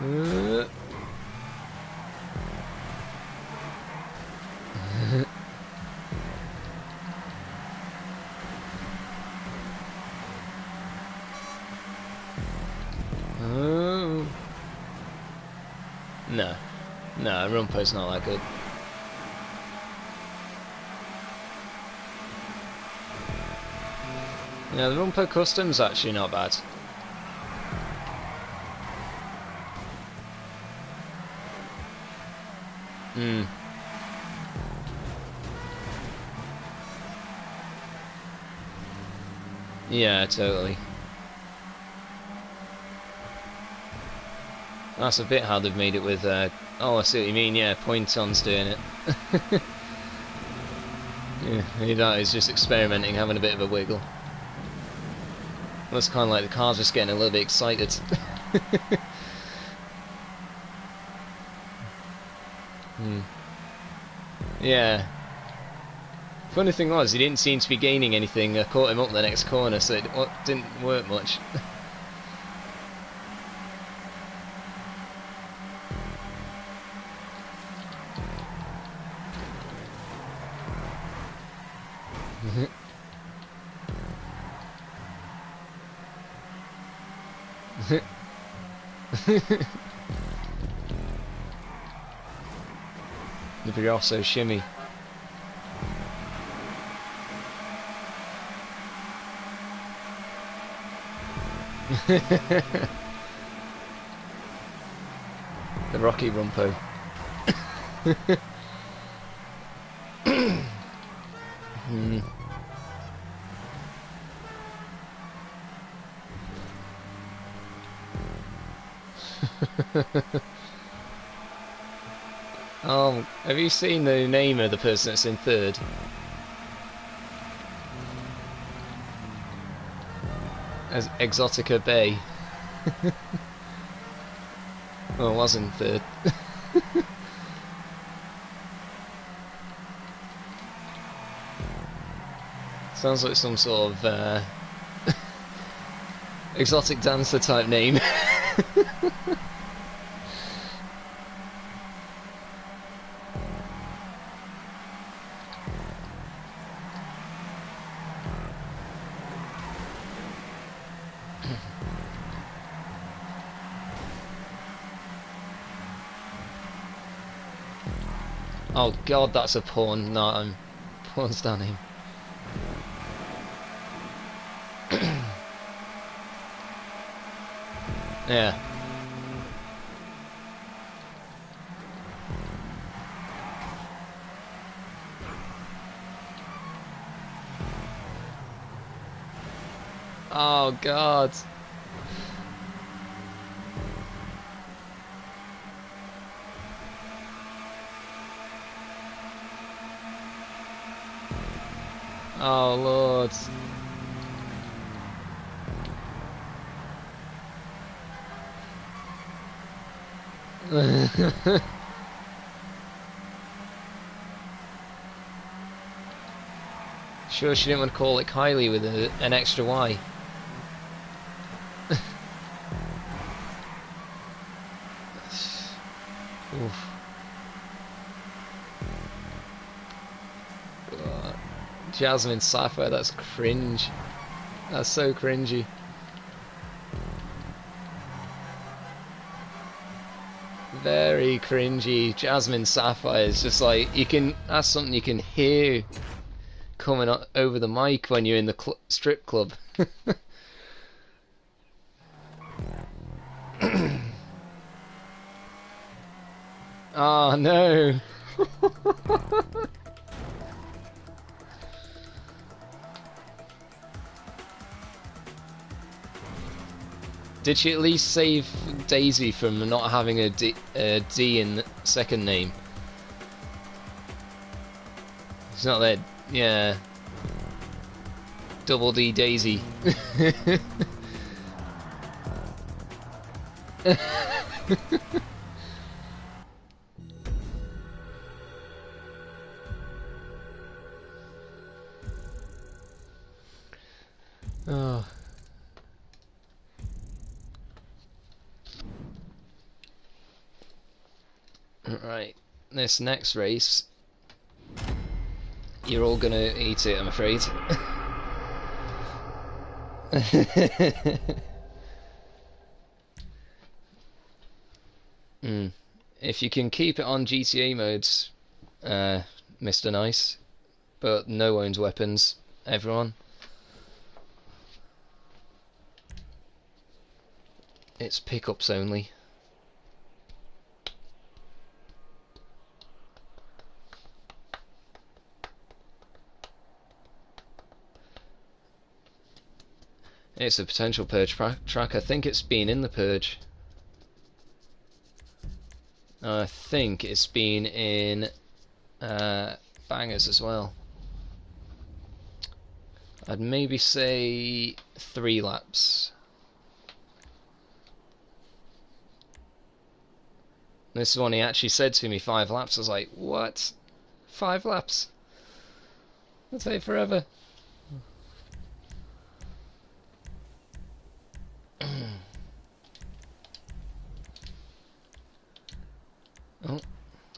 Oh. No, Rumpo's not that good. Yeah, the Rumpo custom's actually not bad. Hmm. Yeah, totally. That's a bit how they've made it with, oh, I see what you mean, yeah, Pointon's doing it. Yeah, that is just experimenting, having a bit of a wiggle. That's kind of like the car's just getting a little bit excited. Yeah. Funny thing was, he didn't seem to be gaining anything. I caught him up the next corner, so it didn't work much. The Brioso shimmy. The Rocky Rumpo. Oh, have you seen the name of the person that's in third? As Exotica Bay. Well, it was in third. Sounds like some sort of exotic dancer type name. Oh god, that's a pawn. No, I'm pawn's down him. Yeah. Oh god. Oh lord. Sure she didn't want to call it Kylie with an extra Y. Oof. God. Jasmine Sapphire, that's cringe. That's so cringy. Very cringy. Jasmine Sapphire is just like, that's something you can hear coming over the mic when you're in the strip club. Oh no! Did she at least save Daisy from not having a D in the second name? It's not that, yeah. Double D Daisy. Oh. Right, this next race, you're all gonna eat it, I'm afraid. If you can keep it on GTA modes, Mr. Nice, but no owned weapons, everyone. It's pickups only. It's a potential purge track. I think it's been in the purge. I think it's been in bangers as well. I'd maybe say 3 laps. This is when he actually said to me 5 laps. I was like, what? 5 laps? That'll take forever. Oh,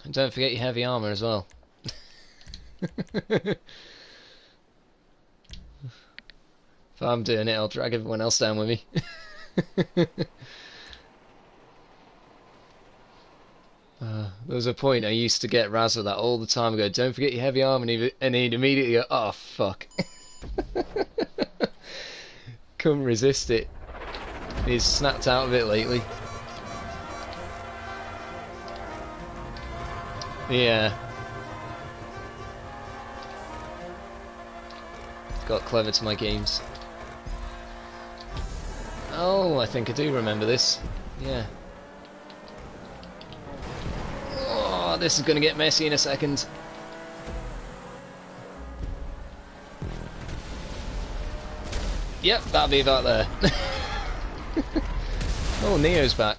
and don't forget your heavy armor as well. If I'm doing it, I'll drag everyone else down with me. There was a point I used to get Raz with that all the time. I go, don't forget your heavy armor, and he'd immediately go, oh fuck. Couldn't resist it. He's snapped out of it lately. Yeah. Got clever to my games. Oh, I think I do remember this. Yeah. Oh, this is going to get messy in a second. Yep, that'll be about there. Oh, Neo's back.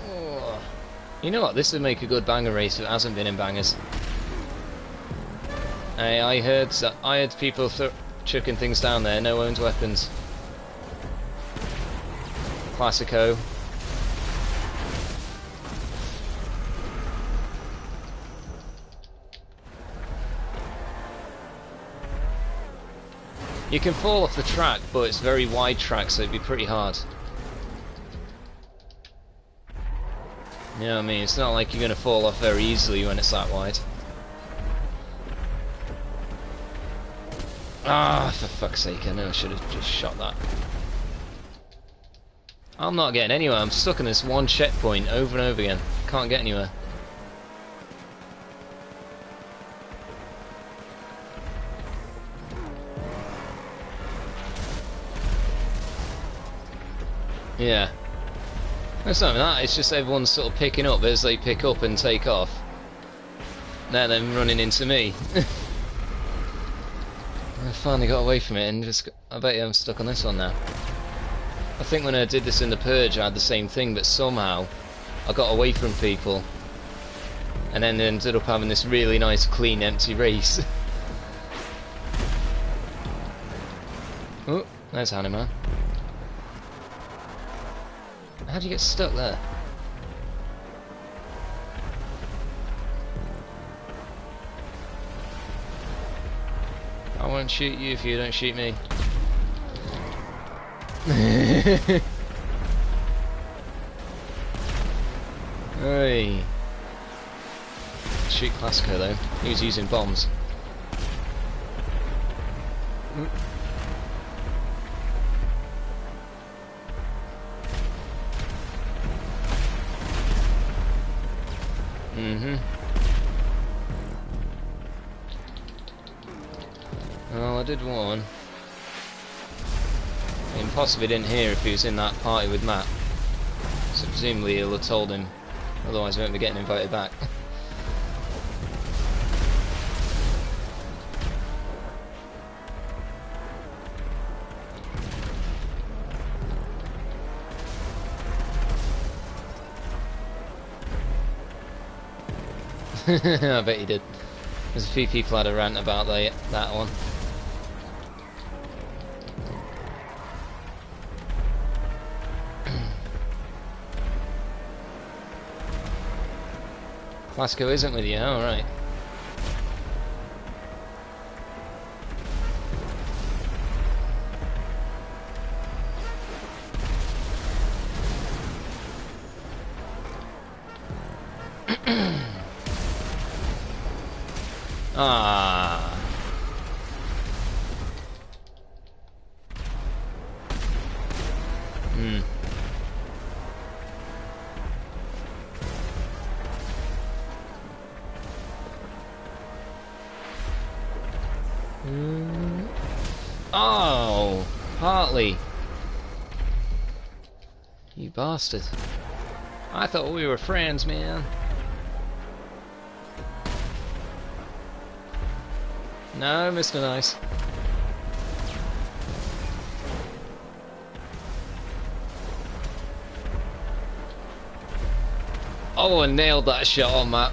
Oh. You know what? This would make a good banger race if it hasn't been in bangers. I heard people chucking things down there. No owned weapons. Classico. You can fall off the track, but it's very wide track, so it'd be pretty hard. You know what I mean? It's not like you're going to fall off very easily when it's that wide. Ah, for fuck's sake, I know I should have just shot that. I'm not getting anywhere, I'm stuck in this one checkpoint over and over again. Can't get anywhere. Yeah. It's not even that, it's just everyone's sort of picking up as they pick up and take off. Now they're running into me. I finally got away from it and just... I bet you I'm stuck on this one now. I think when I did this in the Purge I had the same thing, but somehow I got away from people and then ended up having this really nice clean empty race. Oh, there's Hanneman. How'd you get stuck there? I won't shoot you if you don't shoot me. Hey. Shoot Classico though. He was using bombs. Mm-hmm. Well, I did warn. He possibly didn't hear if he was in that party with Matt. So presumably he'll have told him, otherwise we won't be getting invited back. I bet he did. There's a few people had a rant about that one. Glasgow isn't with you, alright. Ah. Hmm. Oh, Hartley. You bastard. I thought we were friends, man. No, Mr. Nice. Oh, I nailed that shot on map.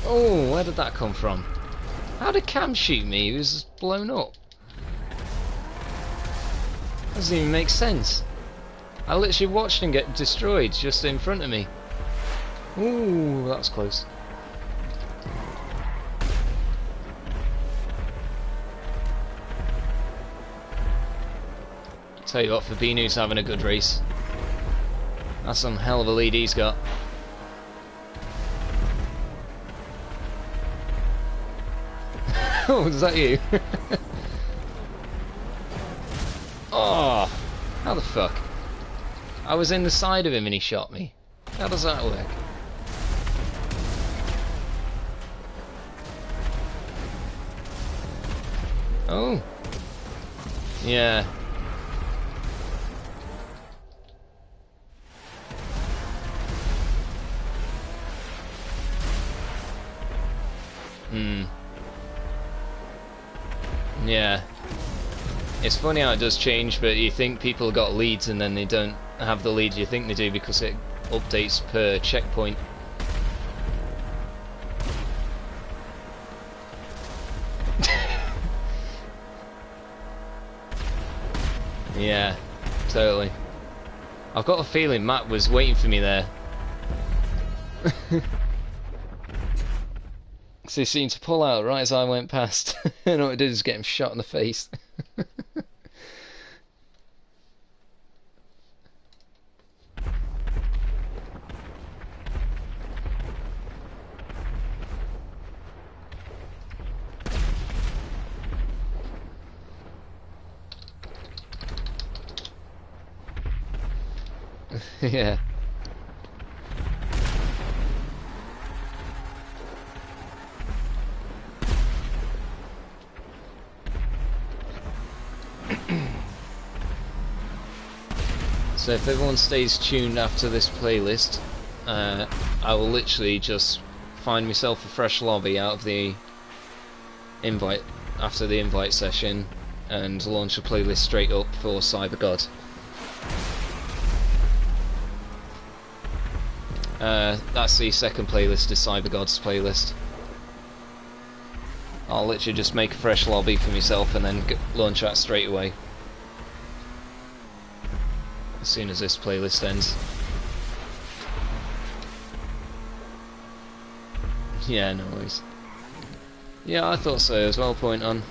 Oh, where did that come from? How did Cam shoot me? He was blown up. Doesn't even make sense. I literally watched him get destroyed just in front of me. Ooh, that was close. Tell you what, Fabinho's having a good race. That's some hell of a lead he's got. Oh, is that you? Oh, how the fuck? I was in the side of him and he shot me. How does that work? Oh. Yeah. Hmm. Yeah. It's funny how it does change, but you think people got leads and then they don't have the lead you think they do because it updates per checkpoint. Yeah, totally. I've got a feeling Matt was waiting for me there. So he seemed to pull out right as I went past. And all it did was get him shot in the face. Yeah. So if everyone stays tuned after this playlist, I will literally just find myself a fresh lobby out of the invite after the invite session and launch a playlist straight up for CyberGod. That's the second playlist, is CyberGod's playlist. I'll literally just make a fresh lobby for myself and then launch that straight away. As soon as this playlist ends. Yeah, no worries. Yeah, I thought so as well, point on.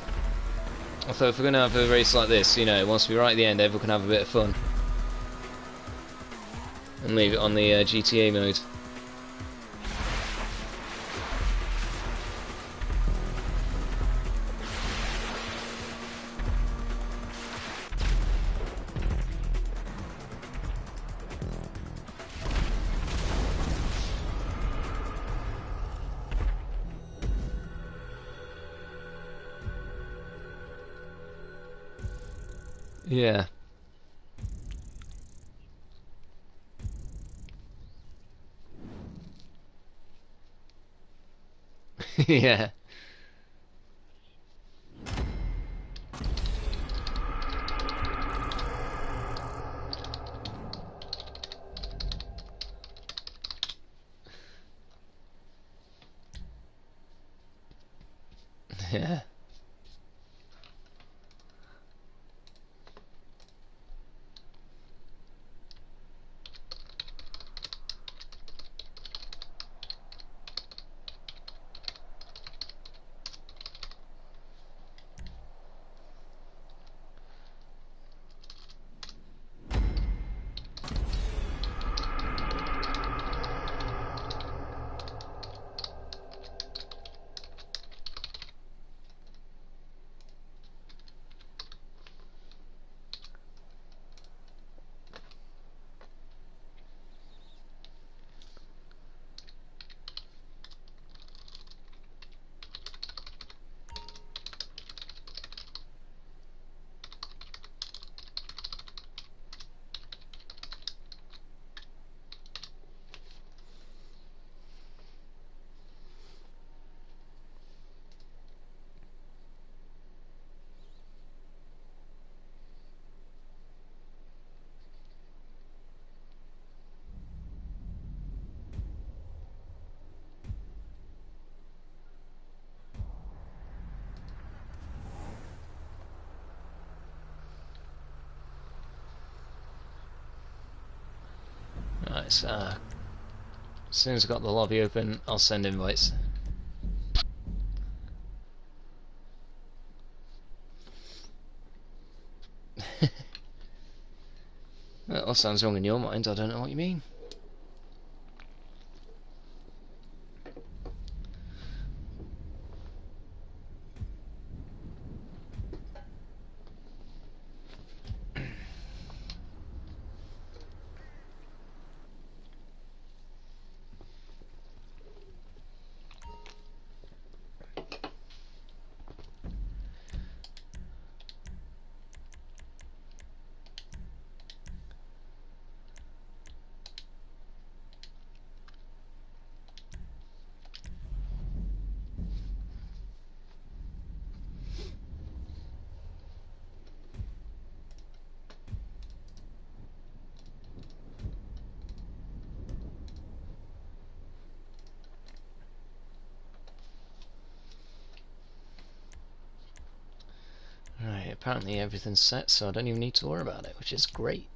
I thought if we're going to have a race like this, you know, once we're right at the end, everyone can have a bit of fun. And leave it on the GTA mode. Yeah. Yeah. Yeah. Right, so as soon as I've got the lobby open, I'll send invites. That all sounds wrong in your mind, I don't know what you mean. Right, apparently everything's set, so I don't even need to worry about it, which is great.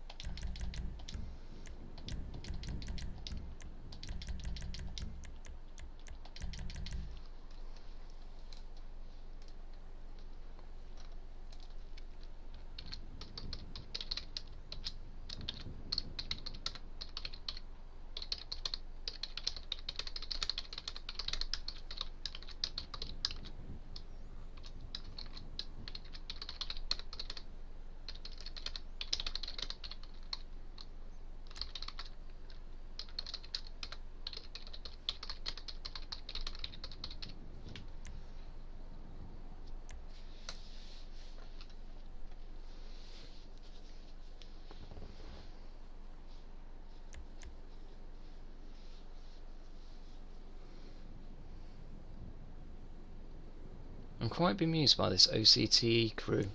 I'm quite bemused by this OCTE crew.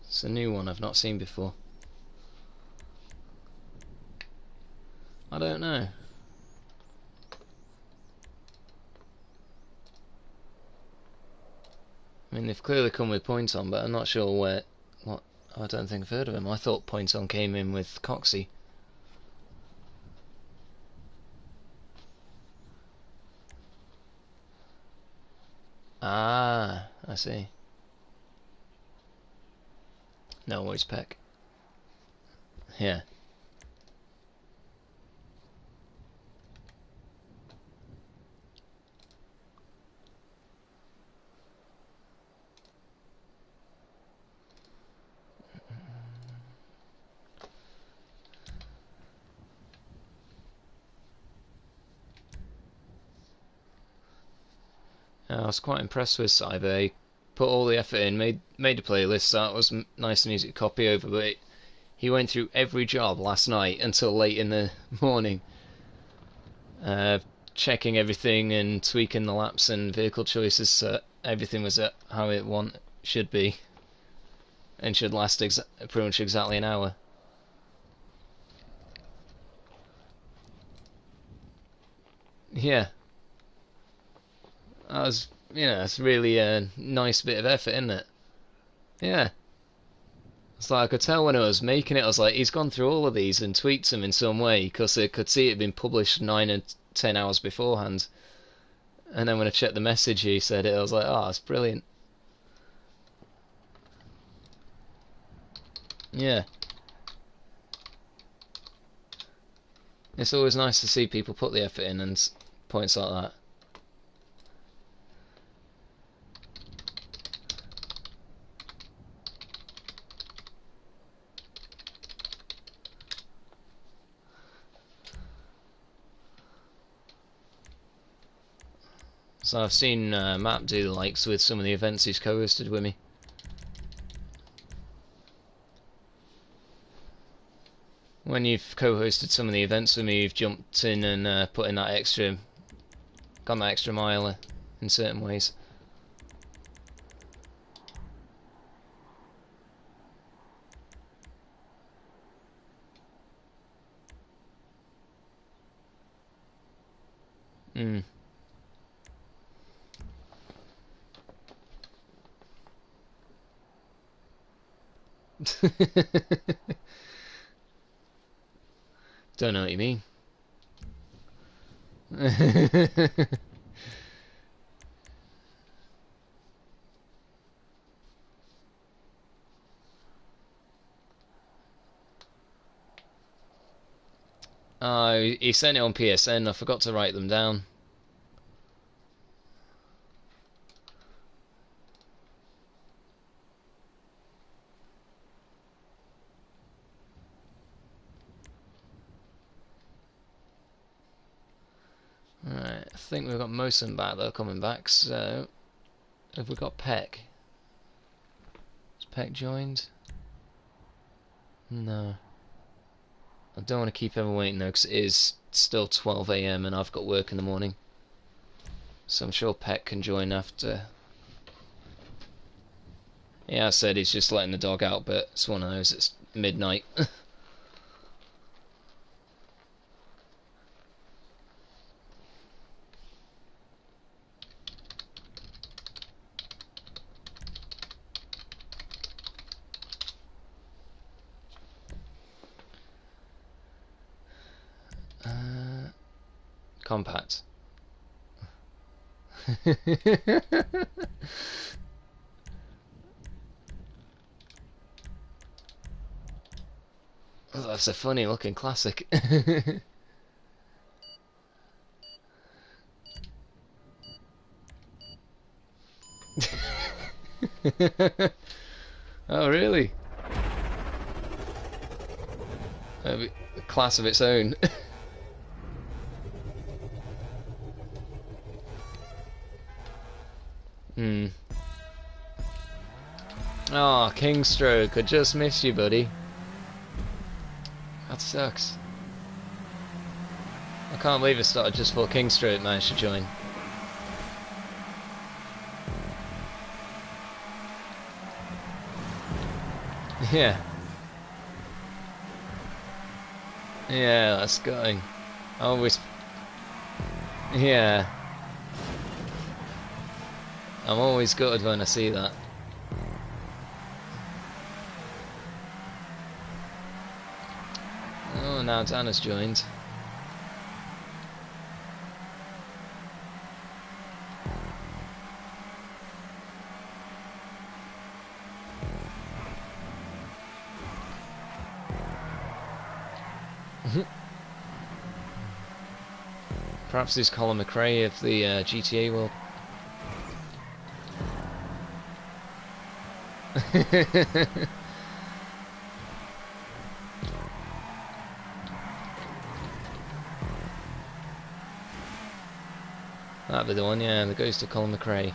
It's a new one I've not seen before. I don't know. I mean, they've clearly come with points on, but I'm not sure what. I don't think I've heard of him. I thought points on came in with Coxie. Ah, I see. No worries, Peck. Yeah. I was quite impressed with Cyber. He put all the effort in, made a playlist that was nice and easy to copy over, but he went through every job last night until late in the morning, checking everything and tweaking the laps and vehicle choices so everything was at how it should be, and should last pretty much exactly an hour. Yeah, that was, it's really a nice bit of effort, isn't it? Yeah. It's like I could tell when I was making it, I was like, he's gone through all of these and tweaked them in some way because I could see it had been published 9 or 10 hours beforehand. And then when I checked the message, he said it. I was like, oh, that's brilliant. Yeah, it's always nice to see people put the effort in and points like that. So I've seen Matt do the likes with some of the events he's co-hosted with me. When you've co-hosted some of the events with me, you've jumped in and put in that got that extra mile in certain ways. Hmm. Don't know what you mean. He sent it on PSN. I forgot to write them down. Right, I think we've got most of them back though, coming back. So, have we got Peck? Is Peck joined? No. I don't want to keep everyone waiting though, because it is still 12 AM and I've got work in the morning. So I'm sure Peck can join after. Yeah, I said he's just letting the dog out, but it's one of those, it's midnight. Compact. Oh, that's a funny looking classic. Oh, really? A class of its own. Hmm. Oh, Kingstroke, I just missed you, buddy. That sucks. I can't believe it started just before Kingstroke managed to join. Yeah. Yeah, that's going. I always... Yeah. I'm always gutted when I see that. Oh, now Dana's joined. Perhaps this Colin McRae of the GTA world. That'd be the one, yeah, that goes to Colin McRae.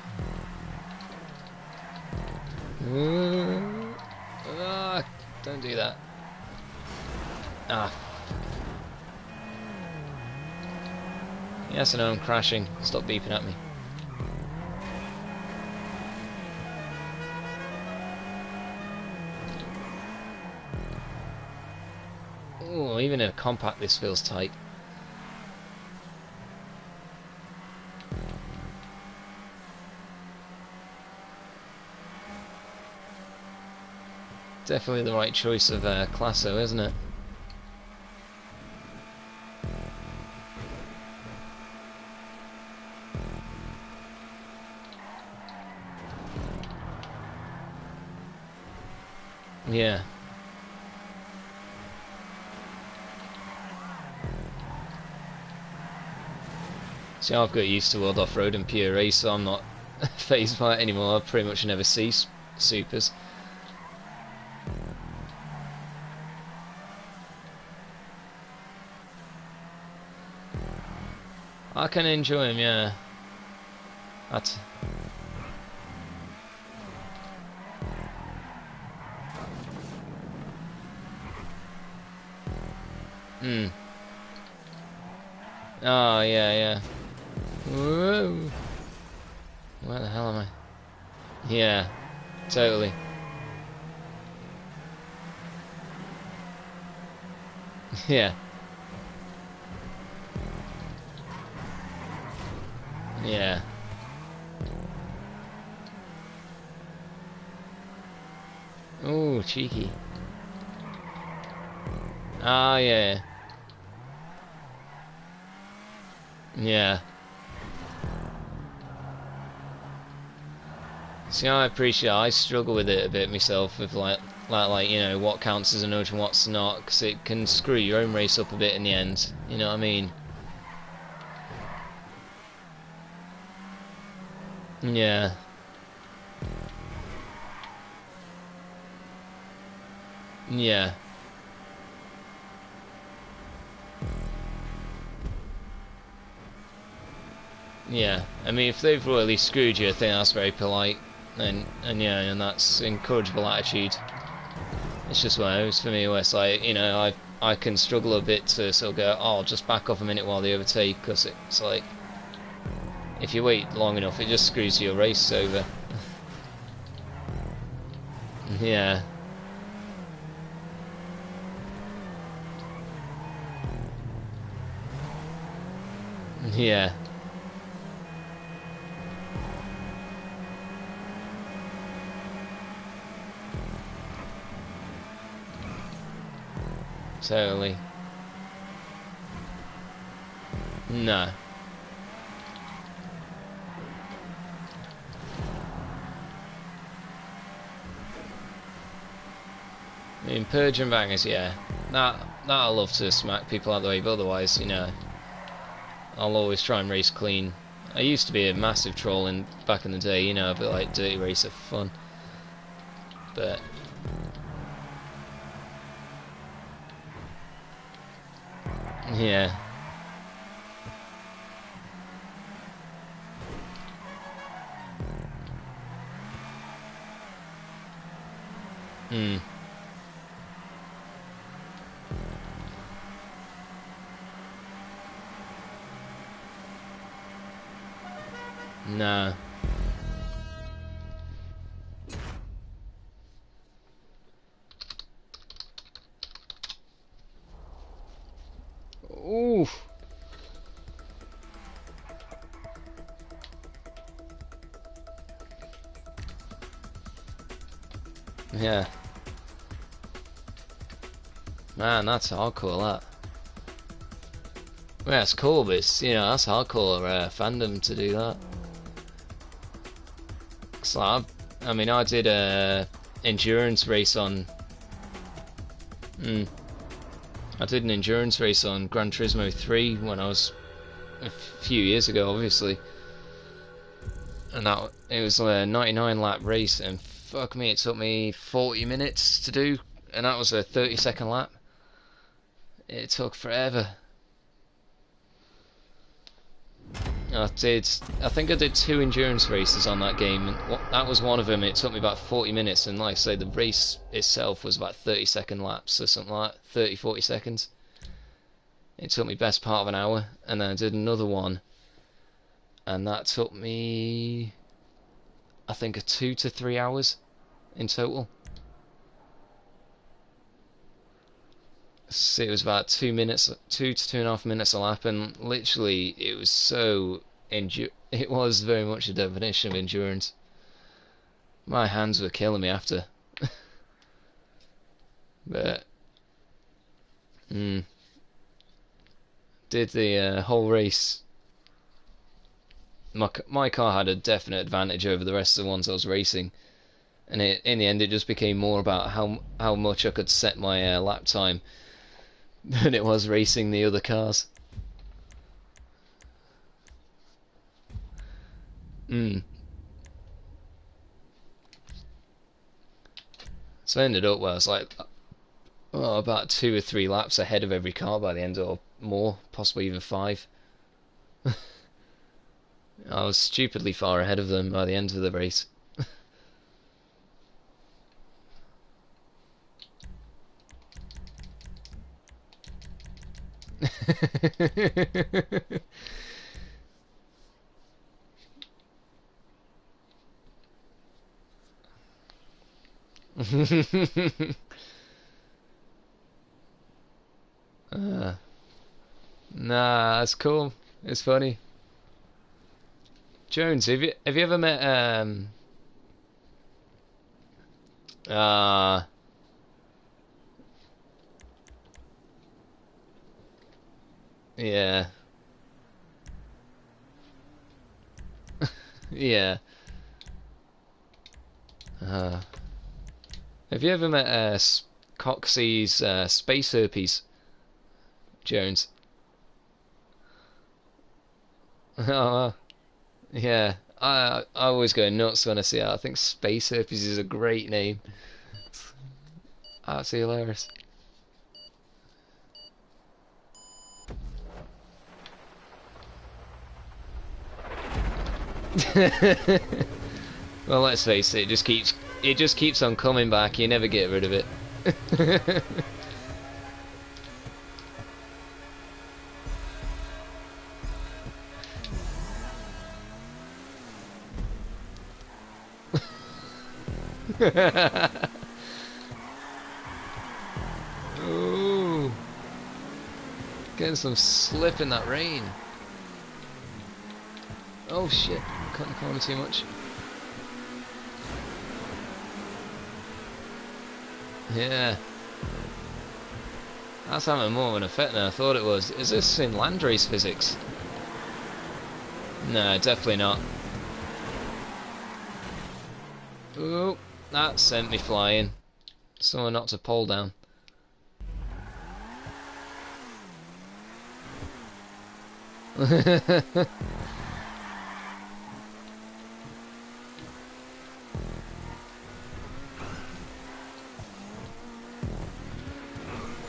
Don't do that. Ah. Yes, I know I'm crashing. Stop beeping at me. Oh, even in a compact this feels tight. Definitely the right choice of class though, isn't it? Yeah. See, I've got used to World Off-Road and pure race, so I'm not phased by it anymore. I pretty much never see supers. I can enjoy them, yeah. Oh, yeah, yeah. Whoa. Where the hell am I? Yeah, totally. Yeah. Yeah. Ooh, cheeky. Ah, yeah. Yeah. See, I struggle with it a bit myself, with like you know, what counts as a nudge and what's not, because it can screw your own race up a bit in the end. You know what I mean? Yeah. Yeah. Yeah. I mean, if they've royally screwed you, I think that's very polite, and yeah, and that's encourageable attitude. It's just one of those for me where it's like, you know, I can struggle a bit to sort of go, oh, I'll just back off a minute while they overtake, because it's like, if you wait long enough, it just screws your race over. Yeah. Yeah. Totally. No. I mean, purge and bangers, yeah. That I love to smack people out of the way, but otherwise, you know, I'll always try and race clean. I used to be a massive troll back in the day, you know, a bit like dirty racer for fun. But yeah. Hmm. No. Oof. Yeah. Man, that's hardcore, that. Yeah, it's cool, but it's, you know, that's hardcore fandom to do that. So I mean, I did a endurance race on. I did an endurance race on Gran Turismo 3 when I was a few years ago, obviously, and that it was a 99 lap race, and fuck me, it took me 40 minutes to do, and that was a 30-second lap. It took forever. I think I did 2 endurance races on that game, and that was one of them. It took me about 40 minutes, and like I say, the race itself was about 30-second laps, or something like 30-40 seconds. It took me best part of an hour, and then I did another one, and that took me, I think, 2 to 3 hours in total. So it was about 2 minutes, 2 to 2.5 minutes a lap, and literally it was so it was very much a definition of endurance. My hands were killing me after. But did the whole race. My car had a definite advantage over the rest of the ones I was racing, and in the end it just became more about how much I could set my lap time than it was racing the other cars. So I ended up where I was like, about 2 or 3 laps ahead of every car by the end, or more, possibly even 5. I was stupidly far ahead of them by the end of the race. Nah, that's cool. It's funny. Jones, have you ever met uh yeah. Yeah. Uh have you ever met Coxey's space herpes, Jones? Oh, yeah. I always go nuts when I see it. I think space herpes is a great name. Absolutely hilarious. Well, let's face it, it just keeps on coming back. You never get rid of it. Ooh, getting some slip in that rain. Oh shit, cutting the corner too much. Yeah. That's having more of an effect than I thought it was. Is this in land race physics? No, definitely not. Ooh, that sent me flying. Someone knocked a pole down.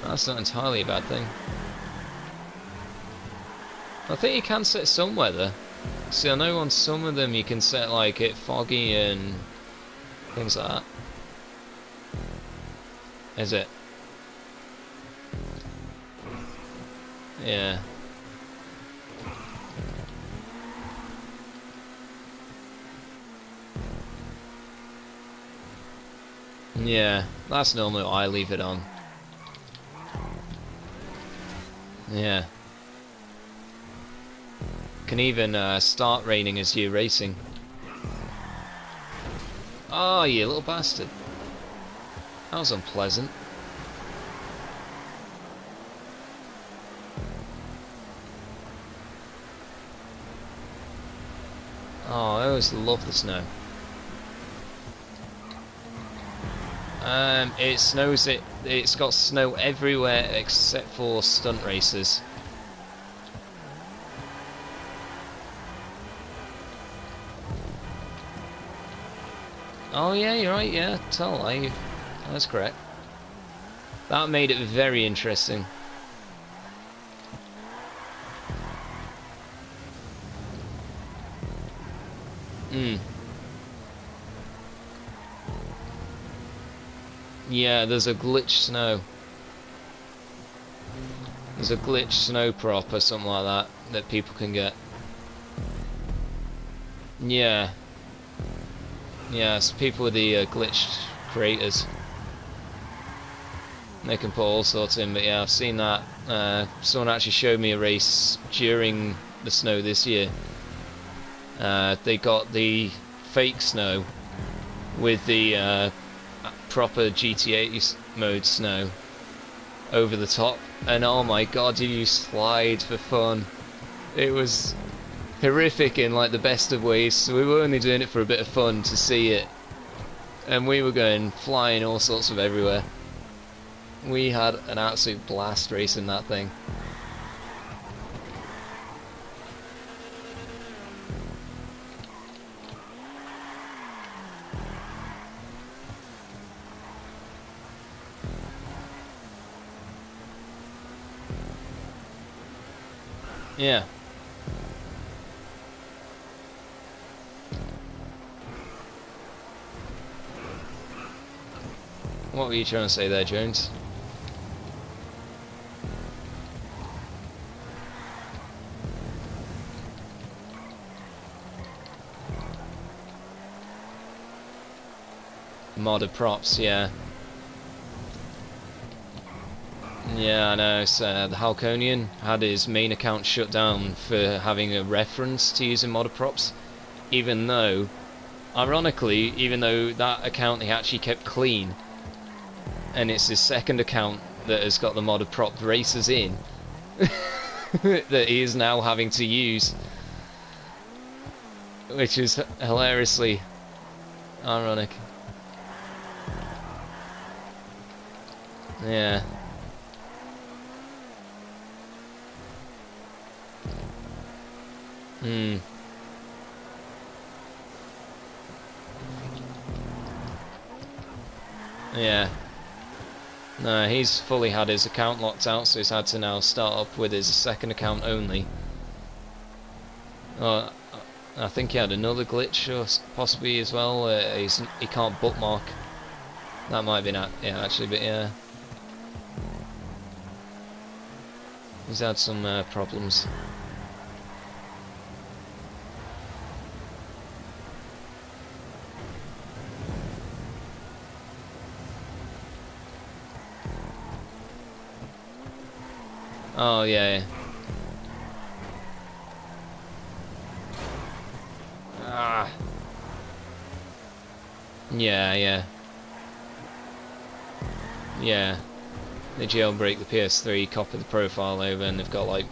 That's not entirely a bad thing. I think you can set some weather. See, I know on some of them you can set like it foggy and things like that. Is it? Yeah. Yeah, that's normally what I leave it on. Yeah. Can even start raining as you're racing. Oh, you little bastard. That was unpleasant. Oh, I always love the snow. It snows. It's got snow everywhere except for stunt races. Oh yeah, you're right. Yeah, that's correct. That made it very interesting. Yeah, there's a glitch snow. There's a glitch snow prop or something like that people can get. Yeah. Yeah, it's people with the glitched creators. They can put all sorts in, but yeah, I've seen that. Someone actually showed me a race during the snow this year. They got the fake snow with the proper GTA mode snow over the top, and oh my god, did you slide for fun. It was horrific in like the best of ways, so we were only doing it for a bit of fun to see it, and we were going flying all sorts of everywhere. We had an absolute blast racing that thing. Yeah. What were you trying to say there, Jones? Modded props, yeah. Yeah, I know. So, the Halconian had his main account shut down for having a reference to using modded props, even though, ironically, even though that account he actually kept clean, and it's his second account that has got the modded prop races in that he is now having to use, which is hilariously ironic. Yeah. Yeah. No, he's fully had his account locked out, so he's had to now start up with his second account only. Oh, I think he had another glitch, or possibly as well. He can't bookmark. That might have been yeah, actually, but yeah, he's had some problems. Oh yeah. Ah. Yeah, yeah. Yeah. They jailbreak the PS3, copy the profile over, and they've got like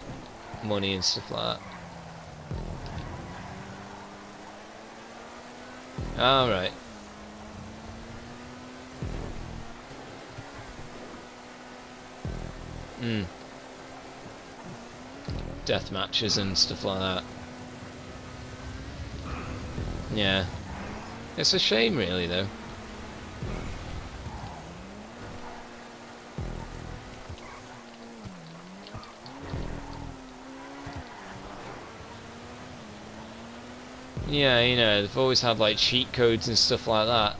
money and stuff like that. All right. Death matches and stuff like that. Yeah. It's a shame, really, though. Yeah, you know, they've always had like cheat codes and stuff like that.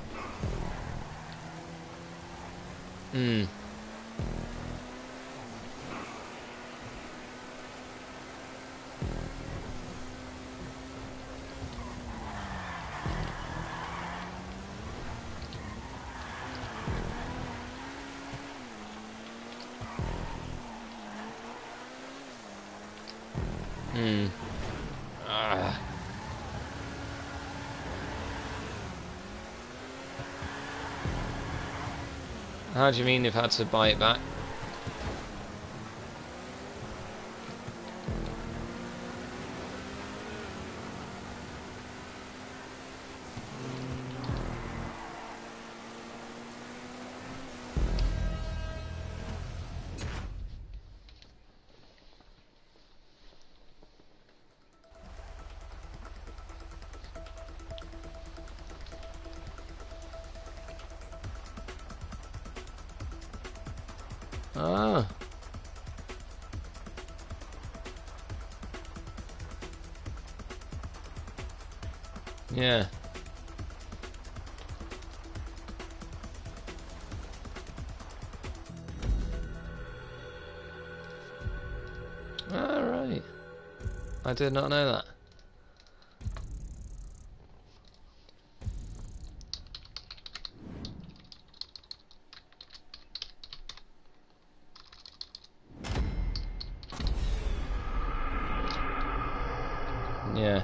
How do you mean they've had to buy it back? Yeah. Alright. I did not know that. Yeah.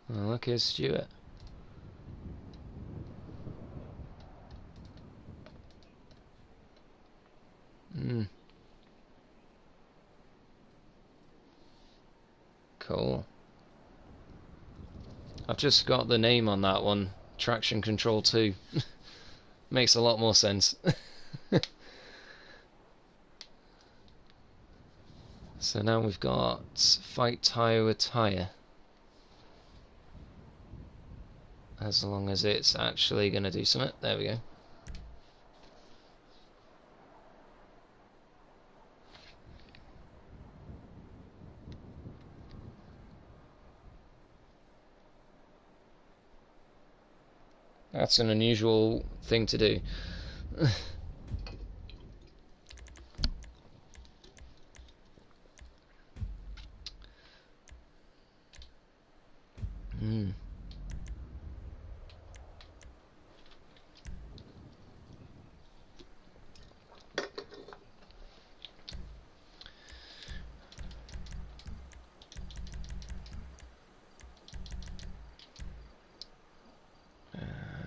Well, look, here's Stuart. Cool. I've just got the name on that one. Traction Control 2. Makes a lot more sense. So now we've got fight tyre with tyre. As long as it's actually going to do something. There we go. That's an unusual thing to do.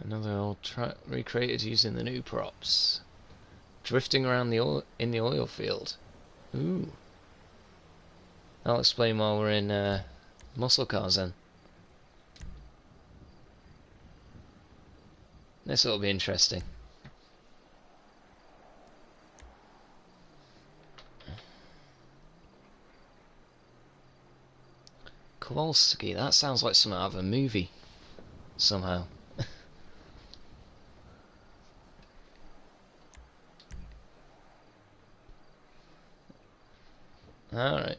Another old track recreated using the new props. Drifting around in the oil field. Ooh. I'll explain while we're in muscle cars then. This will be interesting. Kowalski, that sounds like something out of a movie. Somehow. Alright.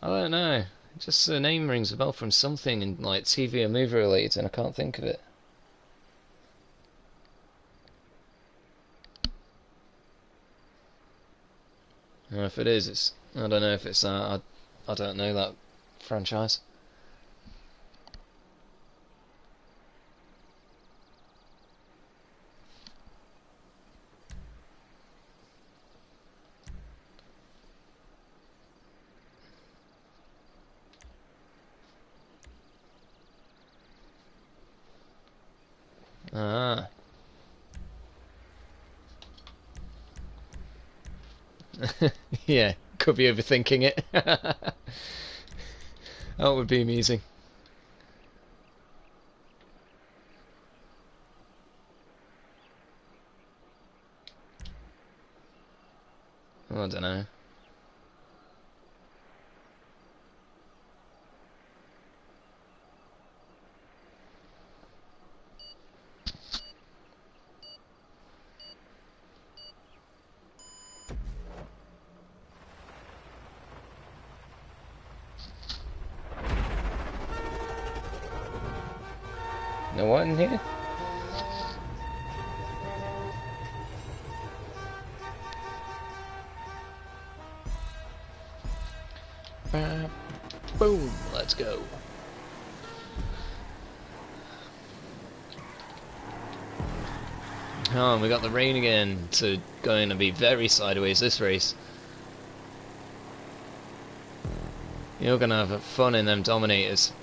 I don't know. Just the name rings a bell from something in like TV or movie related, and I can't think of it. And if it is, it's I don't know if it's that. I don't know that franchise. Ah. Yeah, could be overthinking it. That would be amusing. Oh, I don't know. No what in here? Boom, let's go. Oh, and we got the rain again, so going to be very sideways this race. You're going to have fun in them Dominators.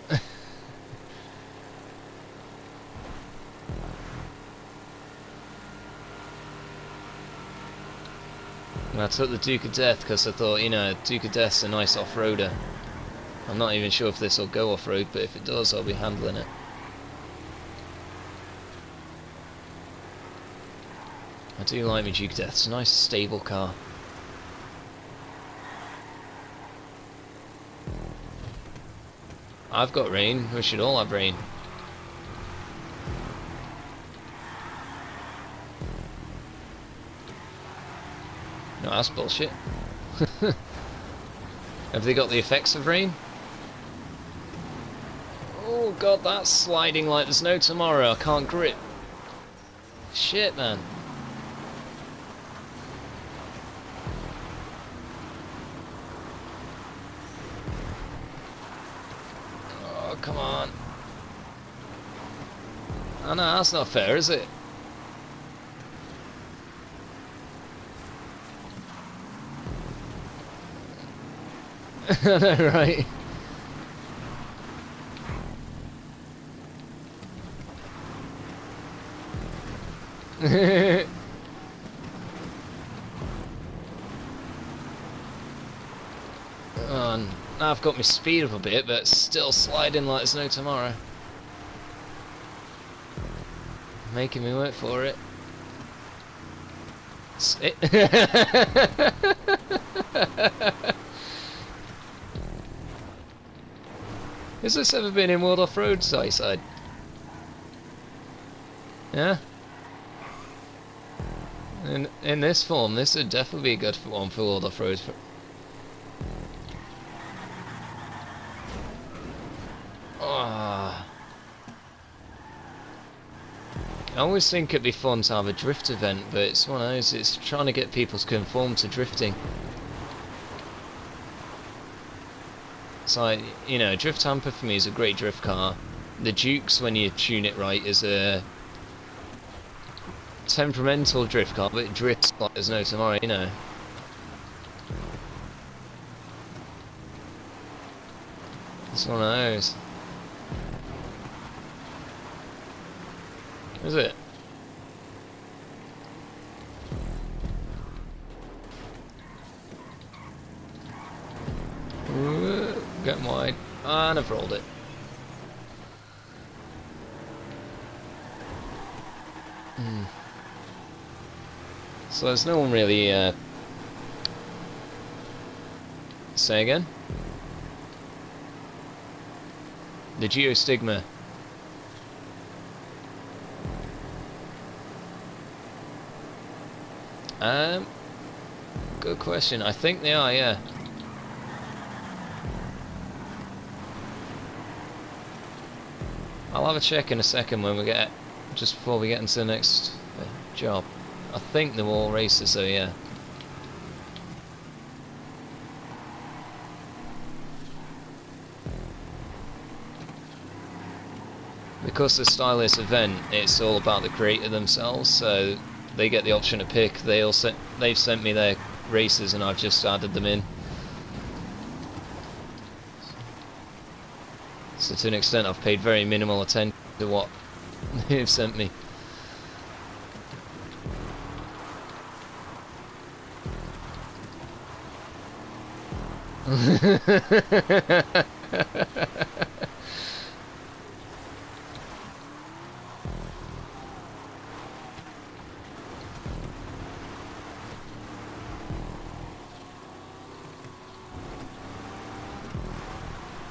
I took the Duke of Death because I thought, you know, Duke of Death's a nice off-roader. I'm not even sure if this will go off-road, but if it does, I'll be handling it. I do like my Duke Death. It's a nice stable car. I've got rain. We should all have rain. No, that's bullshit. Have they got the effects of rain? Oh god, that's sliding like there's no tomorrow. I can't grip. Shit, man. Oh, come on. Oh no, that's not fair, is it? I know, right? Oh, now I've got my speed up a bit, but it's still sliding like there's no tomorrow. Making me work for it. Has this ever been in World Off-Road side? Yeah? In this form, this would definitely be a good one for World Off-Road. Oh. I always think it'd be fun to have a drift event, but it's one of those, it's trying to get people to conform to drifting. It's like, you know, Drift Hamper for me is a great drift car. The Duke's, when you tune it right, is a temperamental drift car, but it drifts like there's no tomorrow, you know. It's one of those. Is it? Ooh, getting wide. And I've rolled it. So there's no one really, say again? The Geostigma. Good question. I think they are, yeah. I'll have a check in a second when we get, just before we get into the next job. I think they're all racers, so yeah. Because the Stylist event, it's all about the creator themselves, so they get the option to pick. They've sent me their racers and I've just added them in. So to an extent I've paid very minimal attention to what they've sent me.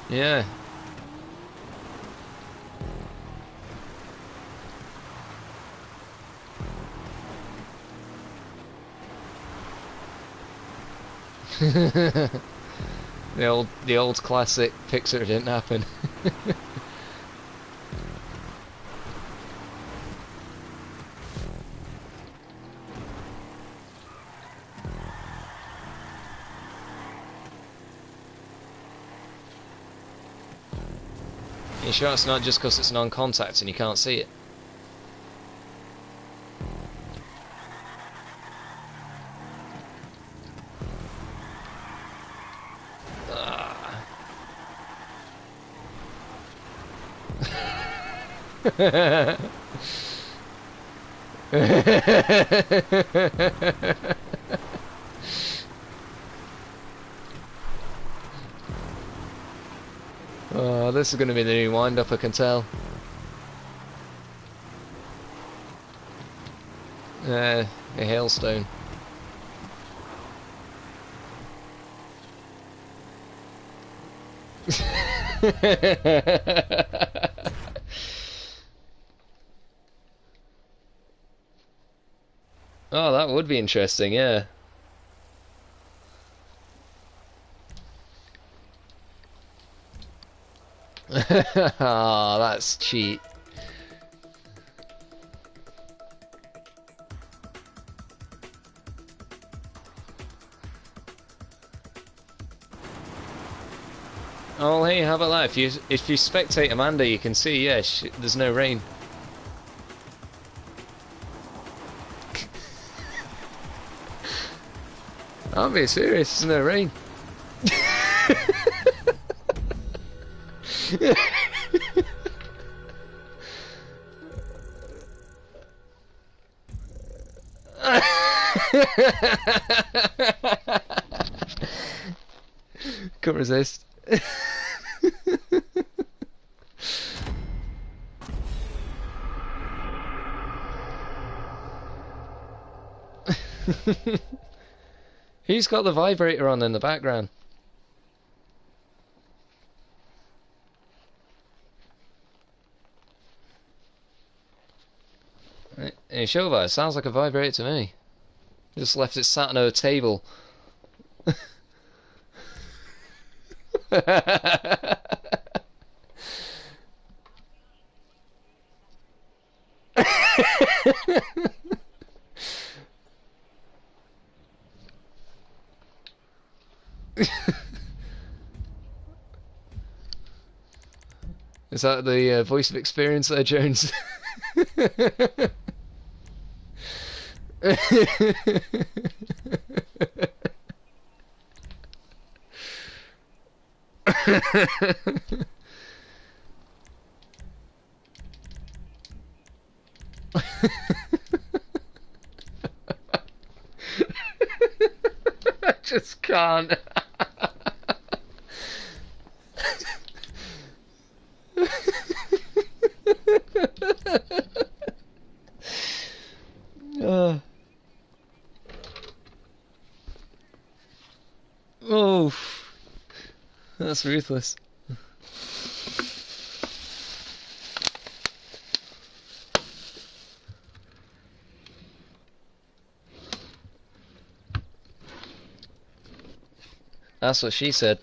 Yeah. The old classic Pixar didn't happen. You sure it's not just because it's non-contact and you can't see it? Oh, this is going to be the new wind-up, I can tell. A hailstone. Oh, that would be interesting, yeah. Ah, that's cheat. Oh, hey, how about that? If you spectate Amanda, you can see, yeah, there's no rain. I'm being serious, there's no rain. Couldn't resist. Who's got the vibrator on in the background? Hey, Shova, it sounds like a vibrator to me. Just left it sat on a table. Is that the voice of experience there, Jones? I just can't. Oh, that's ruthless. That's what she said.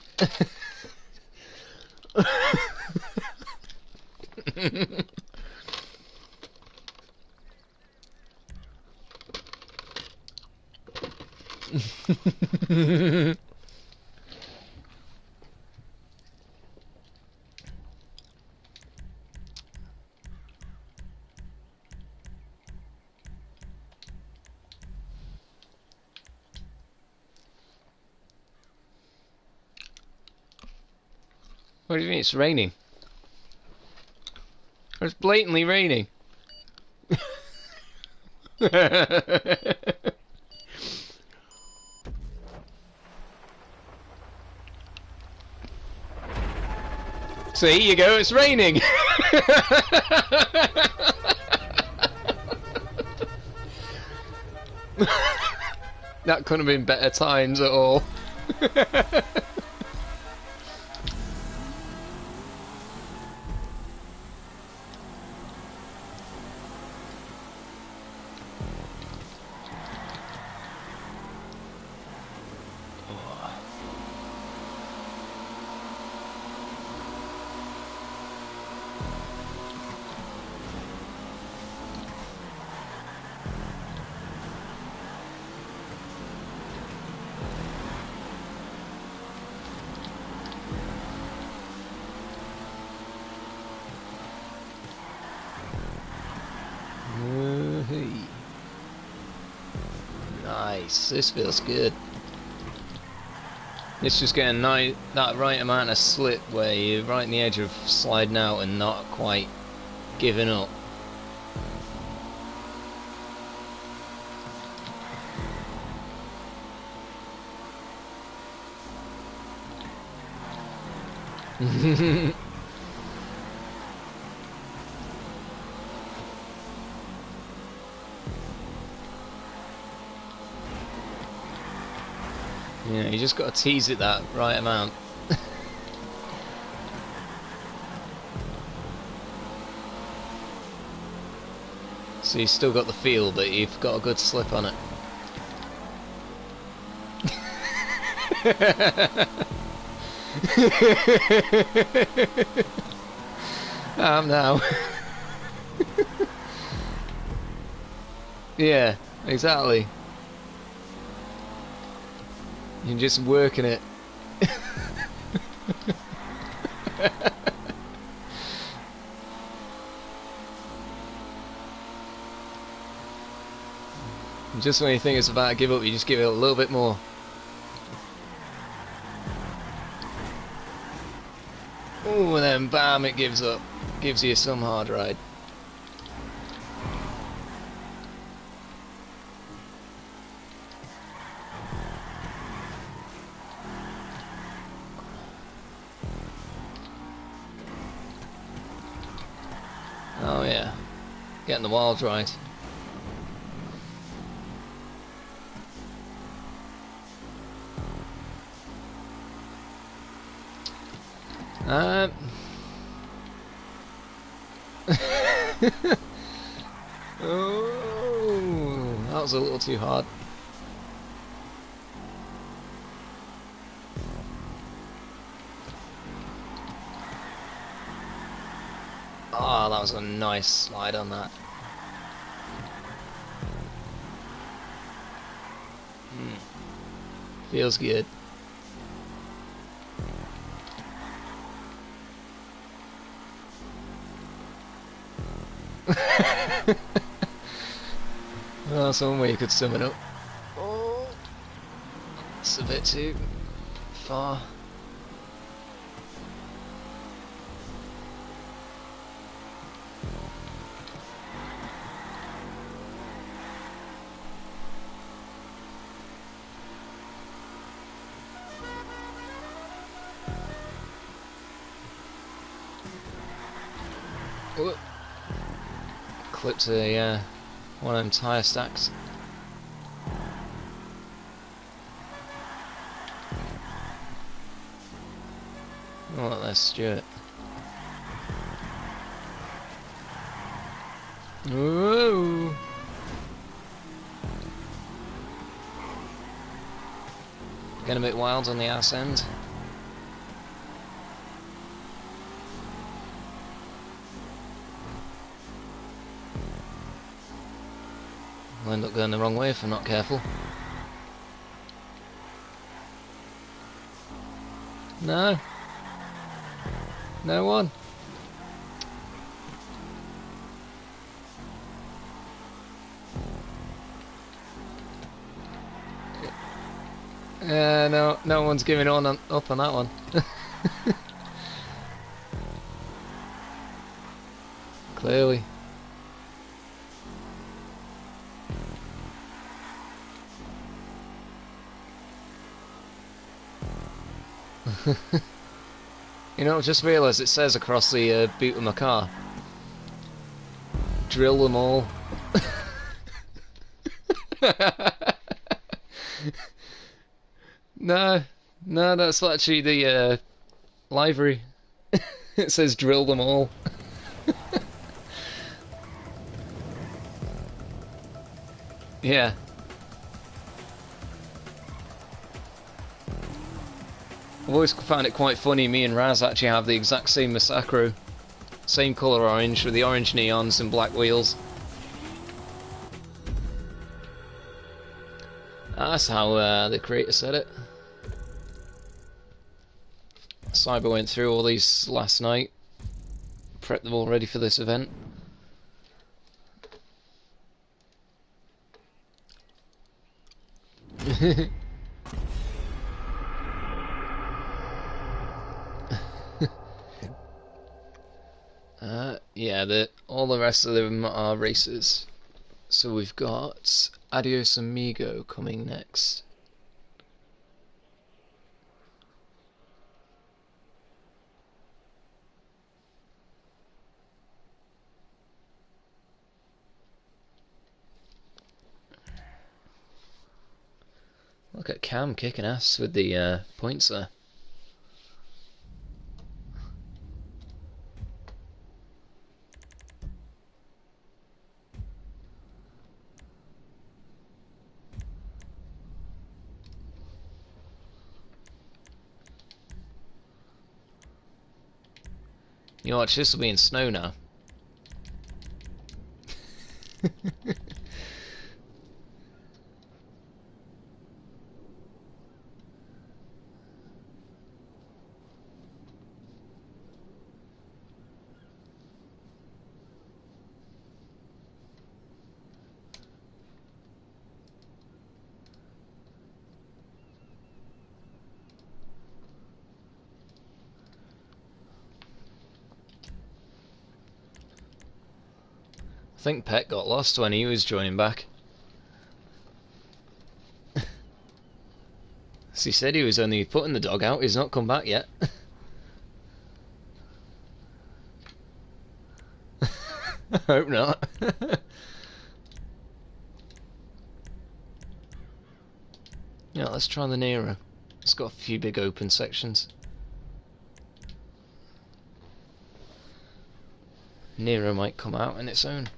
What do you mean it's raining? It's blatantly raining. See, you go, it's raining. That couldn't have been better times at all. Nice, this feels good. It's just getting that right amount of slip where you're right on the edge of sliding out and not quite giving up. You just got to tease it that right amount. So you've still got the feel, but you've got a good slip on it. Now. Yeah, exactly. You're just working it. Just when you think it's about to give up, you just give it a little bit more. Ooh, and then bam, it gives up. Gives you some hard ride. Oh yeah, getting the wilds right. Oh, that was a little too hard. Oh, that was a nice slide on that. Feels good. Well, that's one way you could sum it up. Oh, it's a bit too far. Whoop. Clipped a one of them tyre stacks. Oh, there's Stuart. Whoa! Getting a bit wild on the ass end. I'll end up going the wrong way if I'm not careful. No. No one. No one's giving up on that one. Clearly. You know, just realised it says across the boot of my car, drill them all. No, that's actually the livery. It says drill them all. Yeah. I've always found it quite funny, me and Raz actually have the exact same Masacro. Same colour orange, with the orange neons and black wheels. That's how the creator said it. Cyber went through all these last night, prepped them all ready for this event. Yeah, all the rest of them are races. So we've got Adios Amigo coming next. Look at Cam kicking ass with the points there. You watch, this will be in snow now. I think Pet got lost when he was joining back. As he said, he was only putting the dog out, he's not come back yet. I hope not. Yeah, let's try the Nero. It's got a few big open sections. Nero might come out on its own.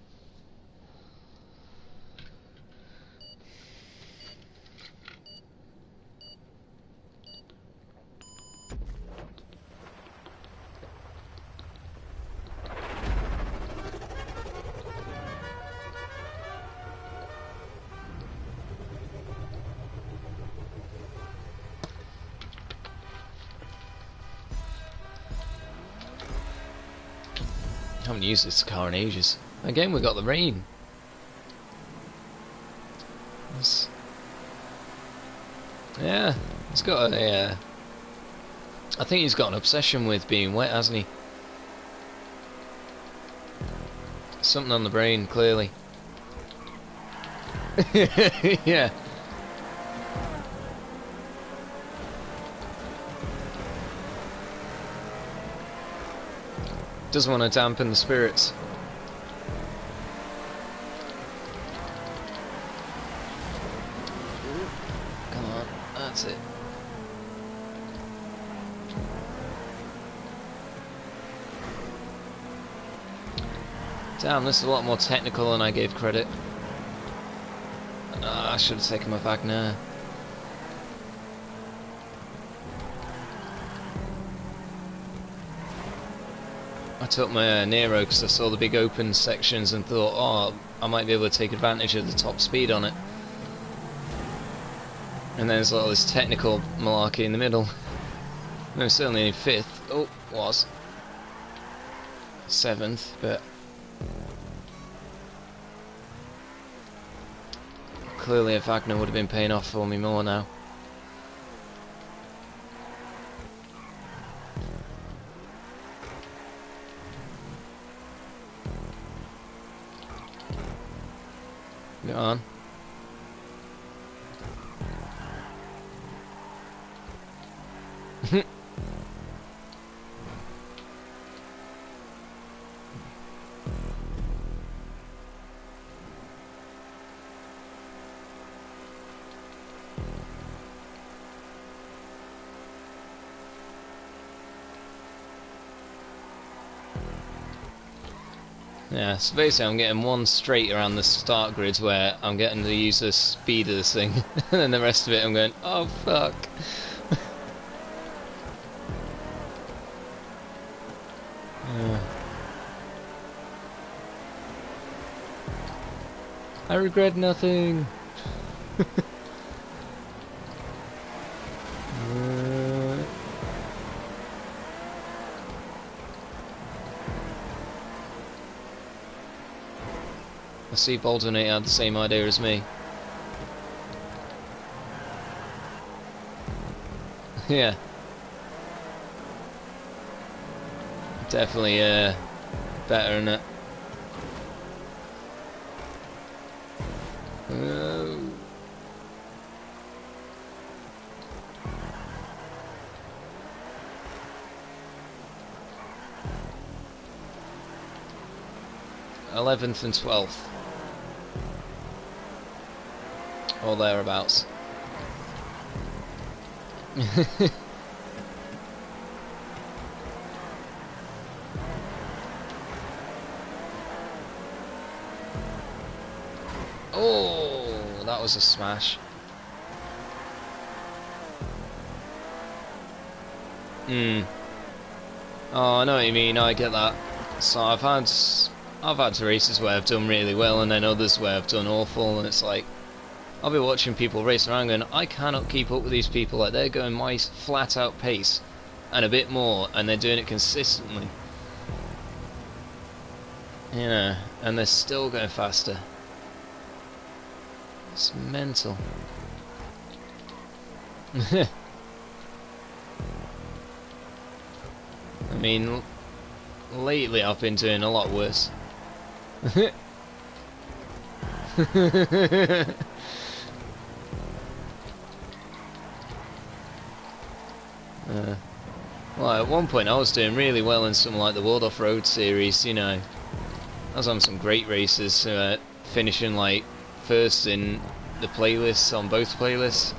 I haven't used this car in ages. Again, we got the rain. Yeah, he's got a. I think he's got an obsession with being wet, hasn't he? Something on the brain, clearly. Yeah. Doesn't want to dampen the spirits. Come on, that's it. Damn, this is a lot more technical than I gave credit. I should have taken my Wagner. I took my Nero because I saw the big open sections and thought, oh, I might be able to take advantage of the top speed on it. And then there's all this technical malarkey in the middle. No, certainly in 5th. Oh, was 7th, but clearly a Wagner would have been paying off for me more now. Go on. Yeah, so basically I'm getting one straight around the start grids where I'm getting to use the speed of this thing, and then the rest of it I'm going, oh fuck. I regret nothing. I see Bolton had the same idea as me. Yeah. Definitely better than it. Oh. 11th and 12th. Or thereabouts. Oh, that was a smash. Oh, I know what you mean. I get that. So I've had races where I've done really well, and then others where I've done awful, and it's like I'll be watching people race around going, I cannot keep up with these people. Like, they're going my flat out pace and a bit more, and they're doing it consistently. You know, and they're still going faster. It's mental. I mean, lately I've been doing a lot worse. Well, at one point I was doing really well in something like the World Off-Road series, you know. I was on some great races, finishing like first in the playlists, on both playlists.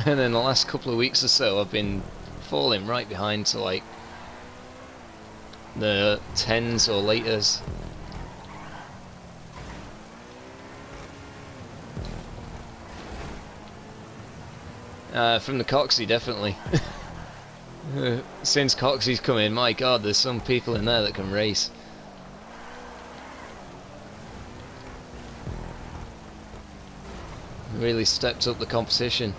And then the last couple of weeks or so I've been falling right behind to like the 10s or laters. From the Coxie, definitely. Since Coxie's come in, my god, there's some people in there that can race. Really stepped up the competition.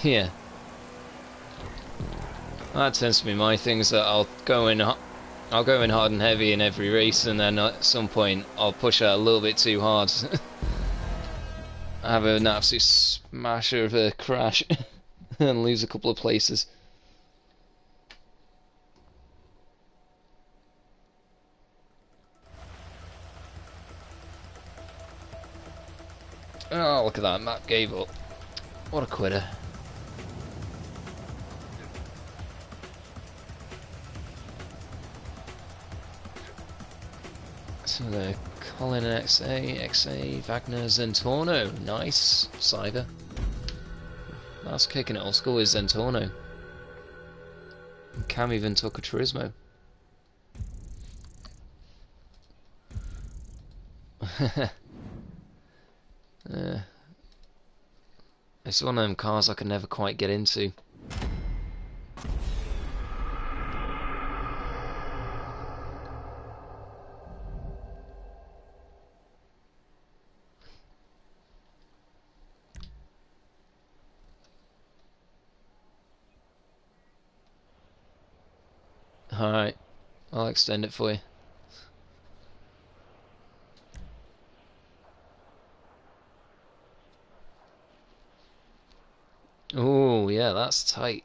Yeah. That tends to be my thing, is that I'll go in hard and heavy in every race, and then at some point I'll push out a little bit too hard. I have an absolute smasher of a crash and lose a couple of places. Oh, look at that, Matt gave up. What a quitter. So the Colin XA, Wagner, Zentorno. Nice, Cyber. That's kicking it old school with Zentorno. And Cam even took a Turismo. It's one of them cars I can never quite get into. Alright, I'll extend it for you. Oh, yeah, that's tight.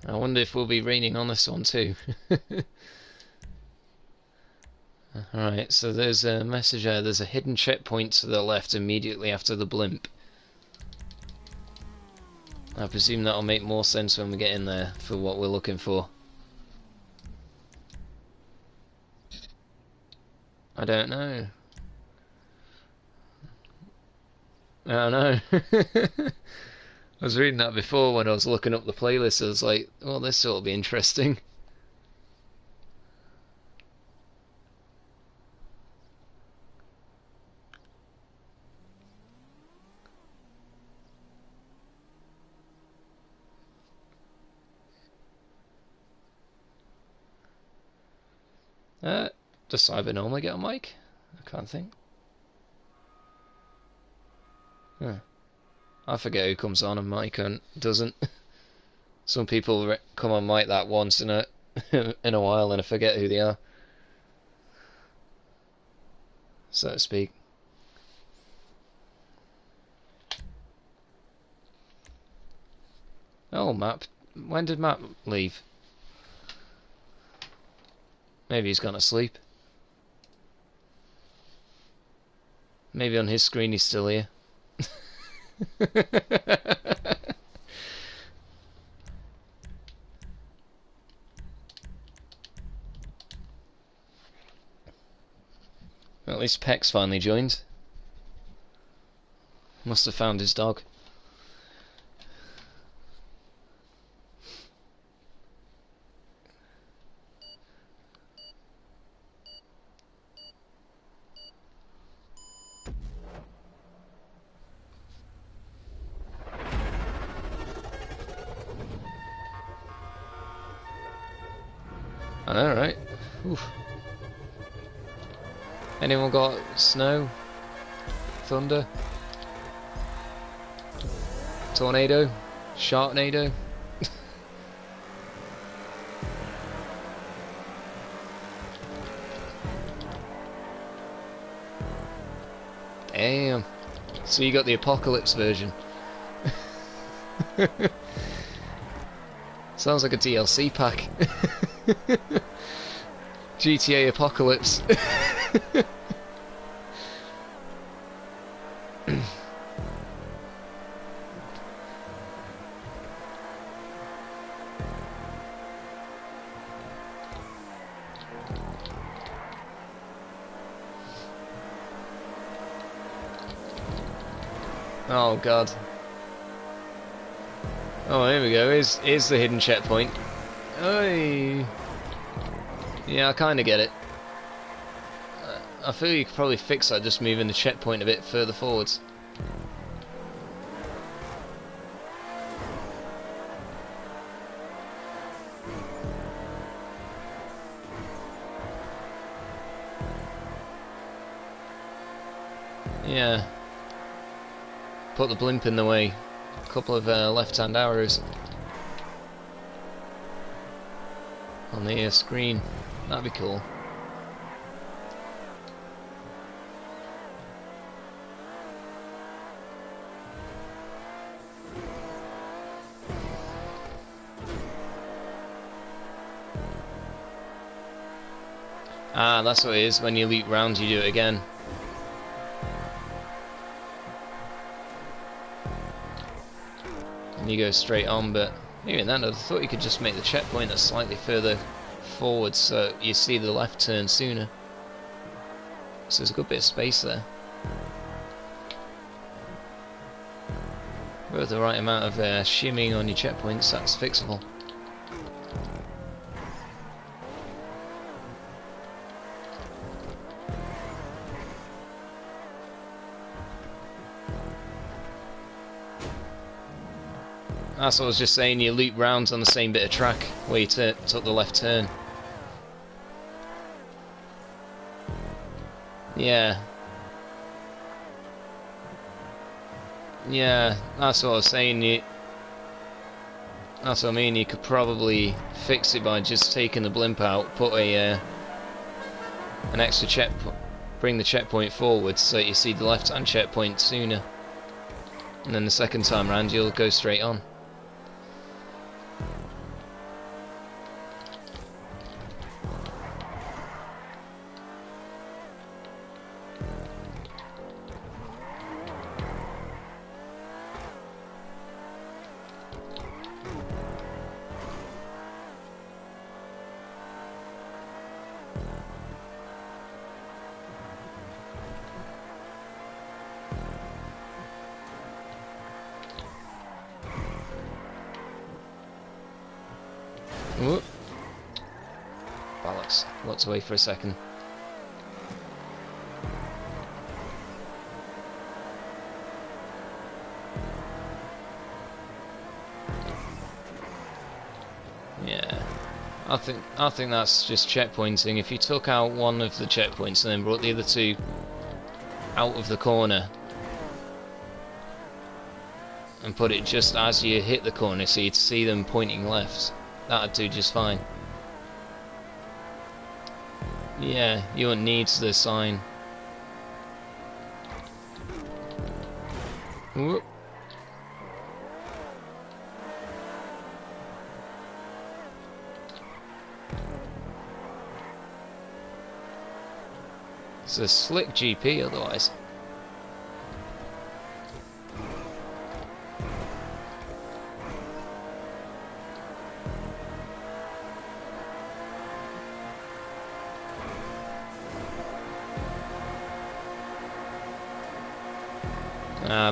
I wonder if we'll be raining on this one too. Alright, so there's a message there. There's a hidden checkpoint to the left immediately after the blimp. I presume that'll make more sense when we get in there for what we're looking for. I don't know. I don't know. I was reading that before when I was looking up the playlist. I was like, well, this ought to be interesting. Does Cyber normally get a mic? I can't think. Huh. I forget who comes on and mic and doesn't. Some people come on mic that once in a in a while, and I forget who they are, so to speak. Oh, map. When did map leave? Maybe he's gone to sleep. Maybe on his screen he's still here. Well, at least Peck's finally joined. Must have found his dog. I know, right? Oof. Anyone got snow? Thunder? Tornado? Sharknado? Damn. So you got the apocalypse version. Sounds like a DLC pack. GTA Apocalypse. Oh god. Oh, here we go. Here's the hidden checkpoint. Oi. Yeah, I kind of get it. I feel you could probably fix that just moving the checkpoint a bit further forwards. Yeah. Put the blimp in the way. A couple of left-hand arrows on the screen. That'd be cool. Ah, that's what it is. When you loop round, you do it again. And you go straight on, but even then, I thought you could just make the checkpoint a slightly further forward so you see the left turn sooner. So there's a good bit of space there. With the right amount of shimming on your checkpoints, that's fixable. That's what I was just saying, you loop round on the same bit of track where you took the left turn. Yeah. Yeah, that's what I was saying. That's what I mean, you could probably fix it by just taking the blimp out, put an extra checkpoint, bring the checkpoint forward so you see the left hand checkpoint sooner. And then the second time round you'll go straight on. Whoop. Bollocks. Lots away for a second. Yeah. I think that's just checkpointing. If you took out one of the checkpoints and then brought the other two out of the corner and put it just as you hit the corner so you'd see them pointing left, that'd do just fine. Yeah, you wouldn't need the sign. Whoop. It's a slick GP otherwise.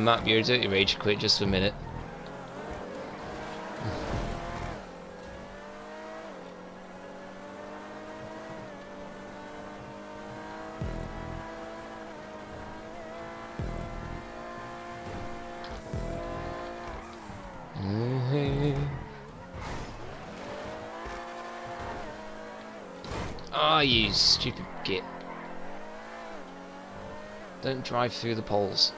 Matt, you're a dirty rage quit just for a minute. Ah, you stupid git. Don't drive through the poles.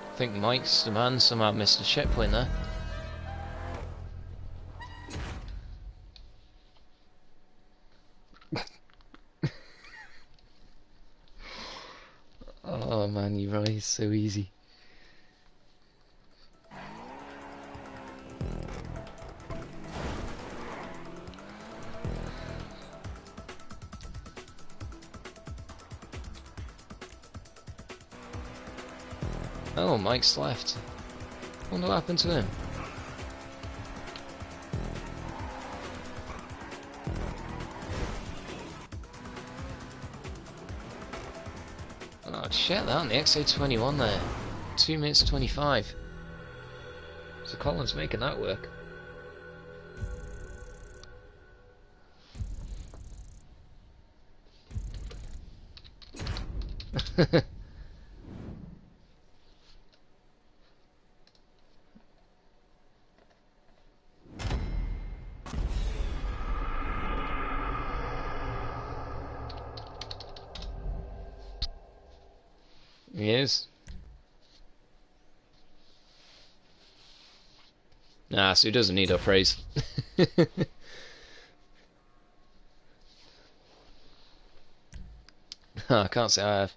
I think Mike's the man somehow missed a checkpoint there. Oh man, you rise so easy. Oh, Mike's left. Wonder what happened to him. Oh, check that on the XA21 there. 2 minutes 25. So Colin's making that work. He is. Nah, so he doesn't need our praise. I can't say I have.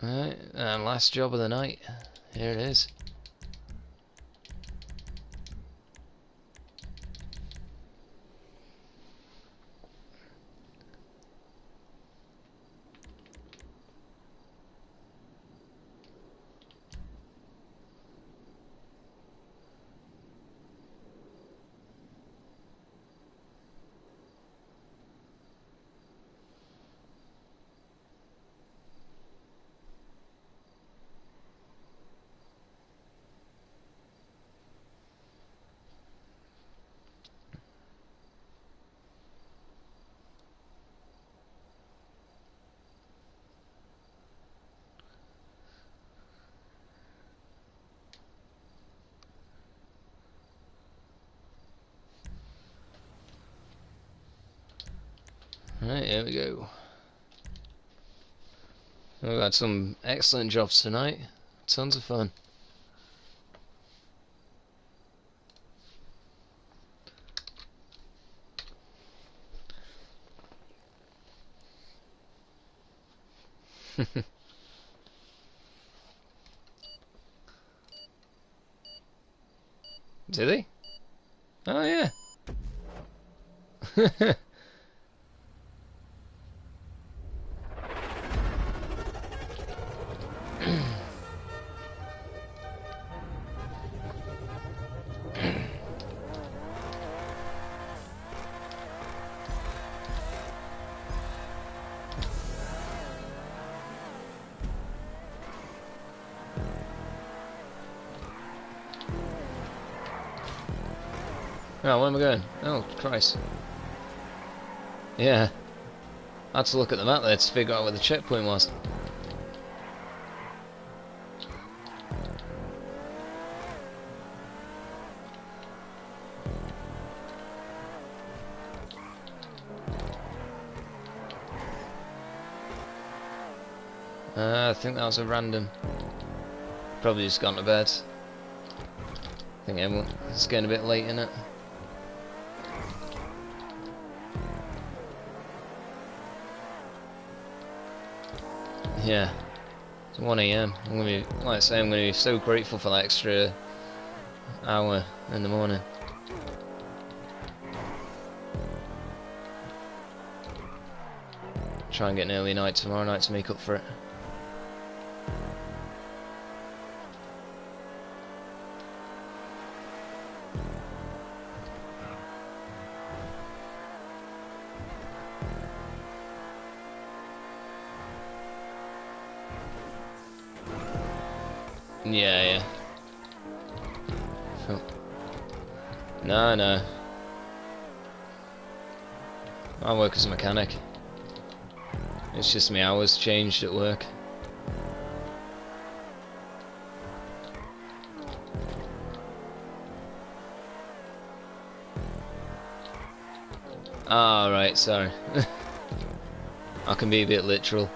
Alright, and last job of the night. Here it is. Alright, here we go. We've had some excellent jobs tonight. Tons of fun. Did he? Oh yeah. Oh, where am I going? Oh, Christ. Yeah. I had to look at the map there to figure out where the checkpoint was. I think that was a random. Probably just gone to bed. I think it's getting a bit late, isn't it? Yeah. It's 1 AM. I'm gonna be, like I say, I'm gonna be so grateful for that extra hour in the morning. Try and get an early night tomorrow night to make up for it. Yeah. No. I work as a mechanic. It's just my hours changed at work. Ah, right, sorry. I can be a bit literal.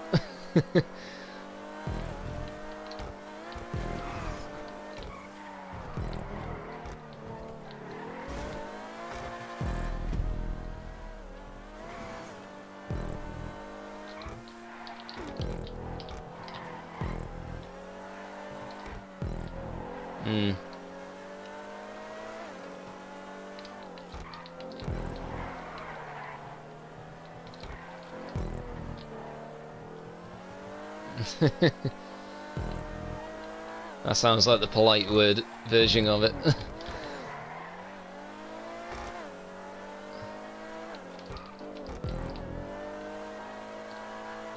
That sounds like the polite word version of it.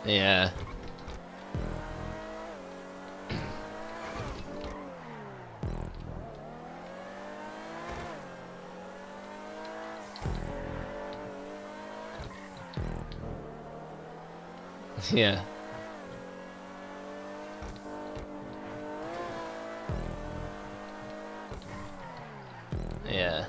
Yeah. Yeah. Yeah.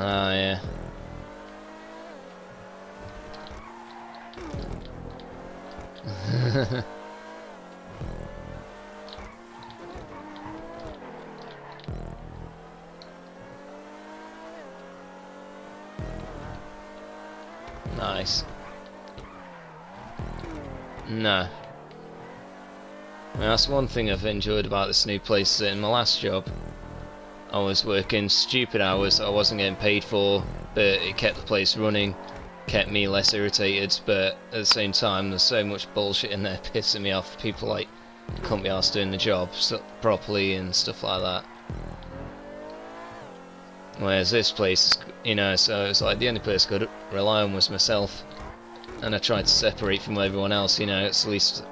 Oh, yeah. Nice. No. I mean, that's one thing I've enjoyed about this new place. In my last job, I was working stupid hours I wasn't getting paid for, but it kept the place running, kept me less irritated, but at the same time there's so much bullshit in there pissing me off. People like can't be asked doing the job properly and stuff like that. Whereas this place, you know, so it's like the only place I could rely on was myself, and I tried to separate from everyone else, you know, it's at least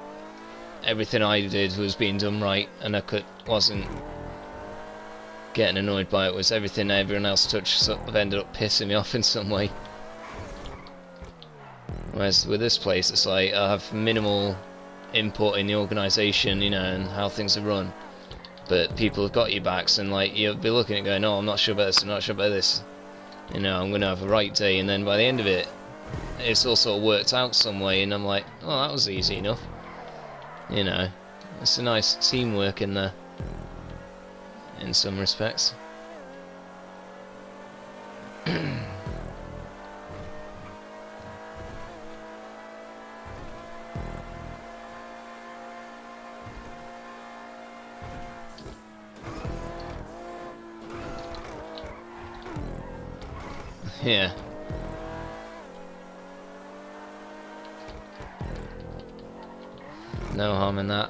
everything I did was being done right, and wasn't getting annoyed by it. Was everything everyone else touched sort of ended up pissing me off in some way. Whereas with this place, it's like I have minimal input in the organisation, you know, and how things are run, but people have got your backs, and like you'll be looking at it going, oh, I'm not sure about this, I'm not sure about this, you know, I'm going to have a right day, and then by the end of it, it's all sort of worked out some way, and I'm like, oh, that was easy enough, you know. It's a nice teamwork in there, in some respects. Yeah. No harm in that.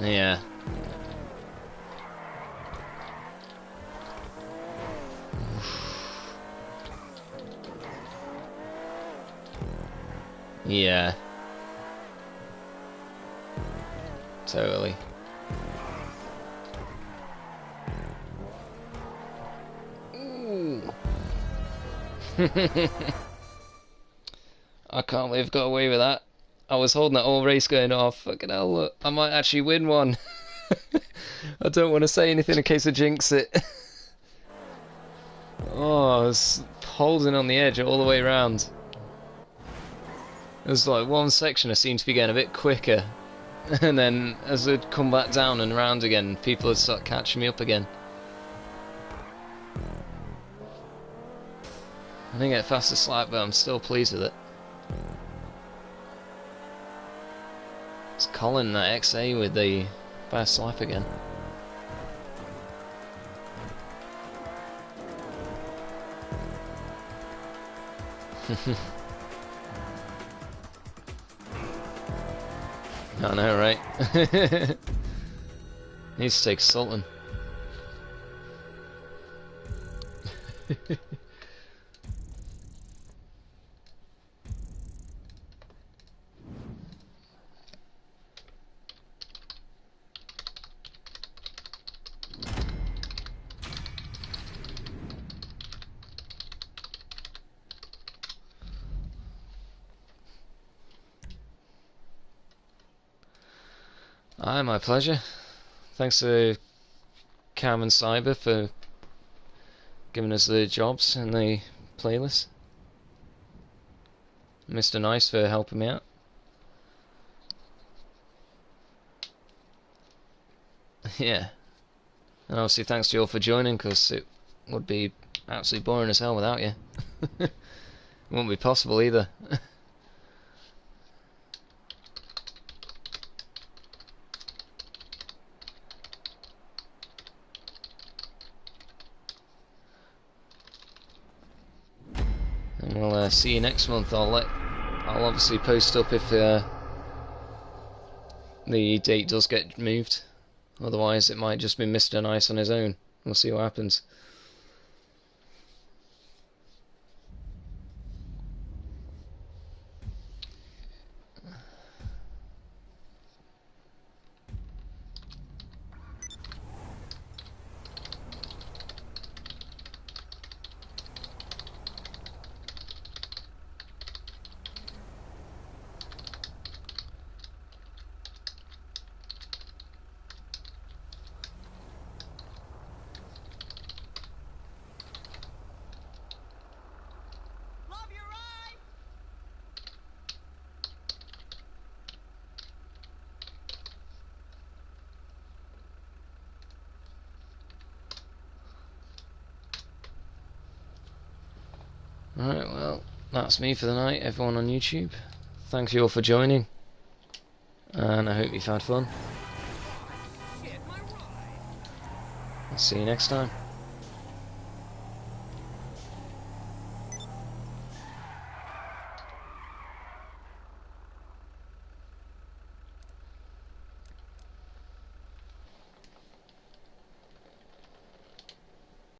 Yeah. Yeah. Totally. Ooh. I can't believe I got away with that. I was holding that whole race going, oh fucking hell, look, I might actually win one. I don't want to say anything in case I jinx it. Oh, I was holding on the edge all the way around. It was like one section I seemed to be getting a bit quicker, and then as I'd come back down and round again, people would start catching me up again. I didn't get fastest lap, but I'm still pleased with it. It's Colin, that XA, with the fast lap again. I know, right? Needs to take Sultan. Aye, my pleasure. Thanks to Cam and Cyber for giving us the jobs in the playlist. Mr. Nice for helping me out. Yeah. And obviously thanks to you all for joining, because it would be absolutely boring as hell without you. It wouldn't be possible either. And we'll see you next month. I'll obviously post up if the date does get moved. Otherwise it might just be Mr. Nice on his own. We'll see what happens. Alright, well, that's me for the night, everyone on YouTube. Thanks you all for joining, and I hope you've had fun. I'll see you next time.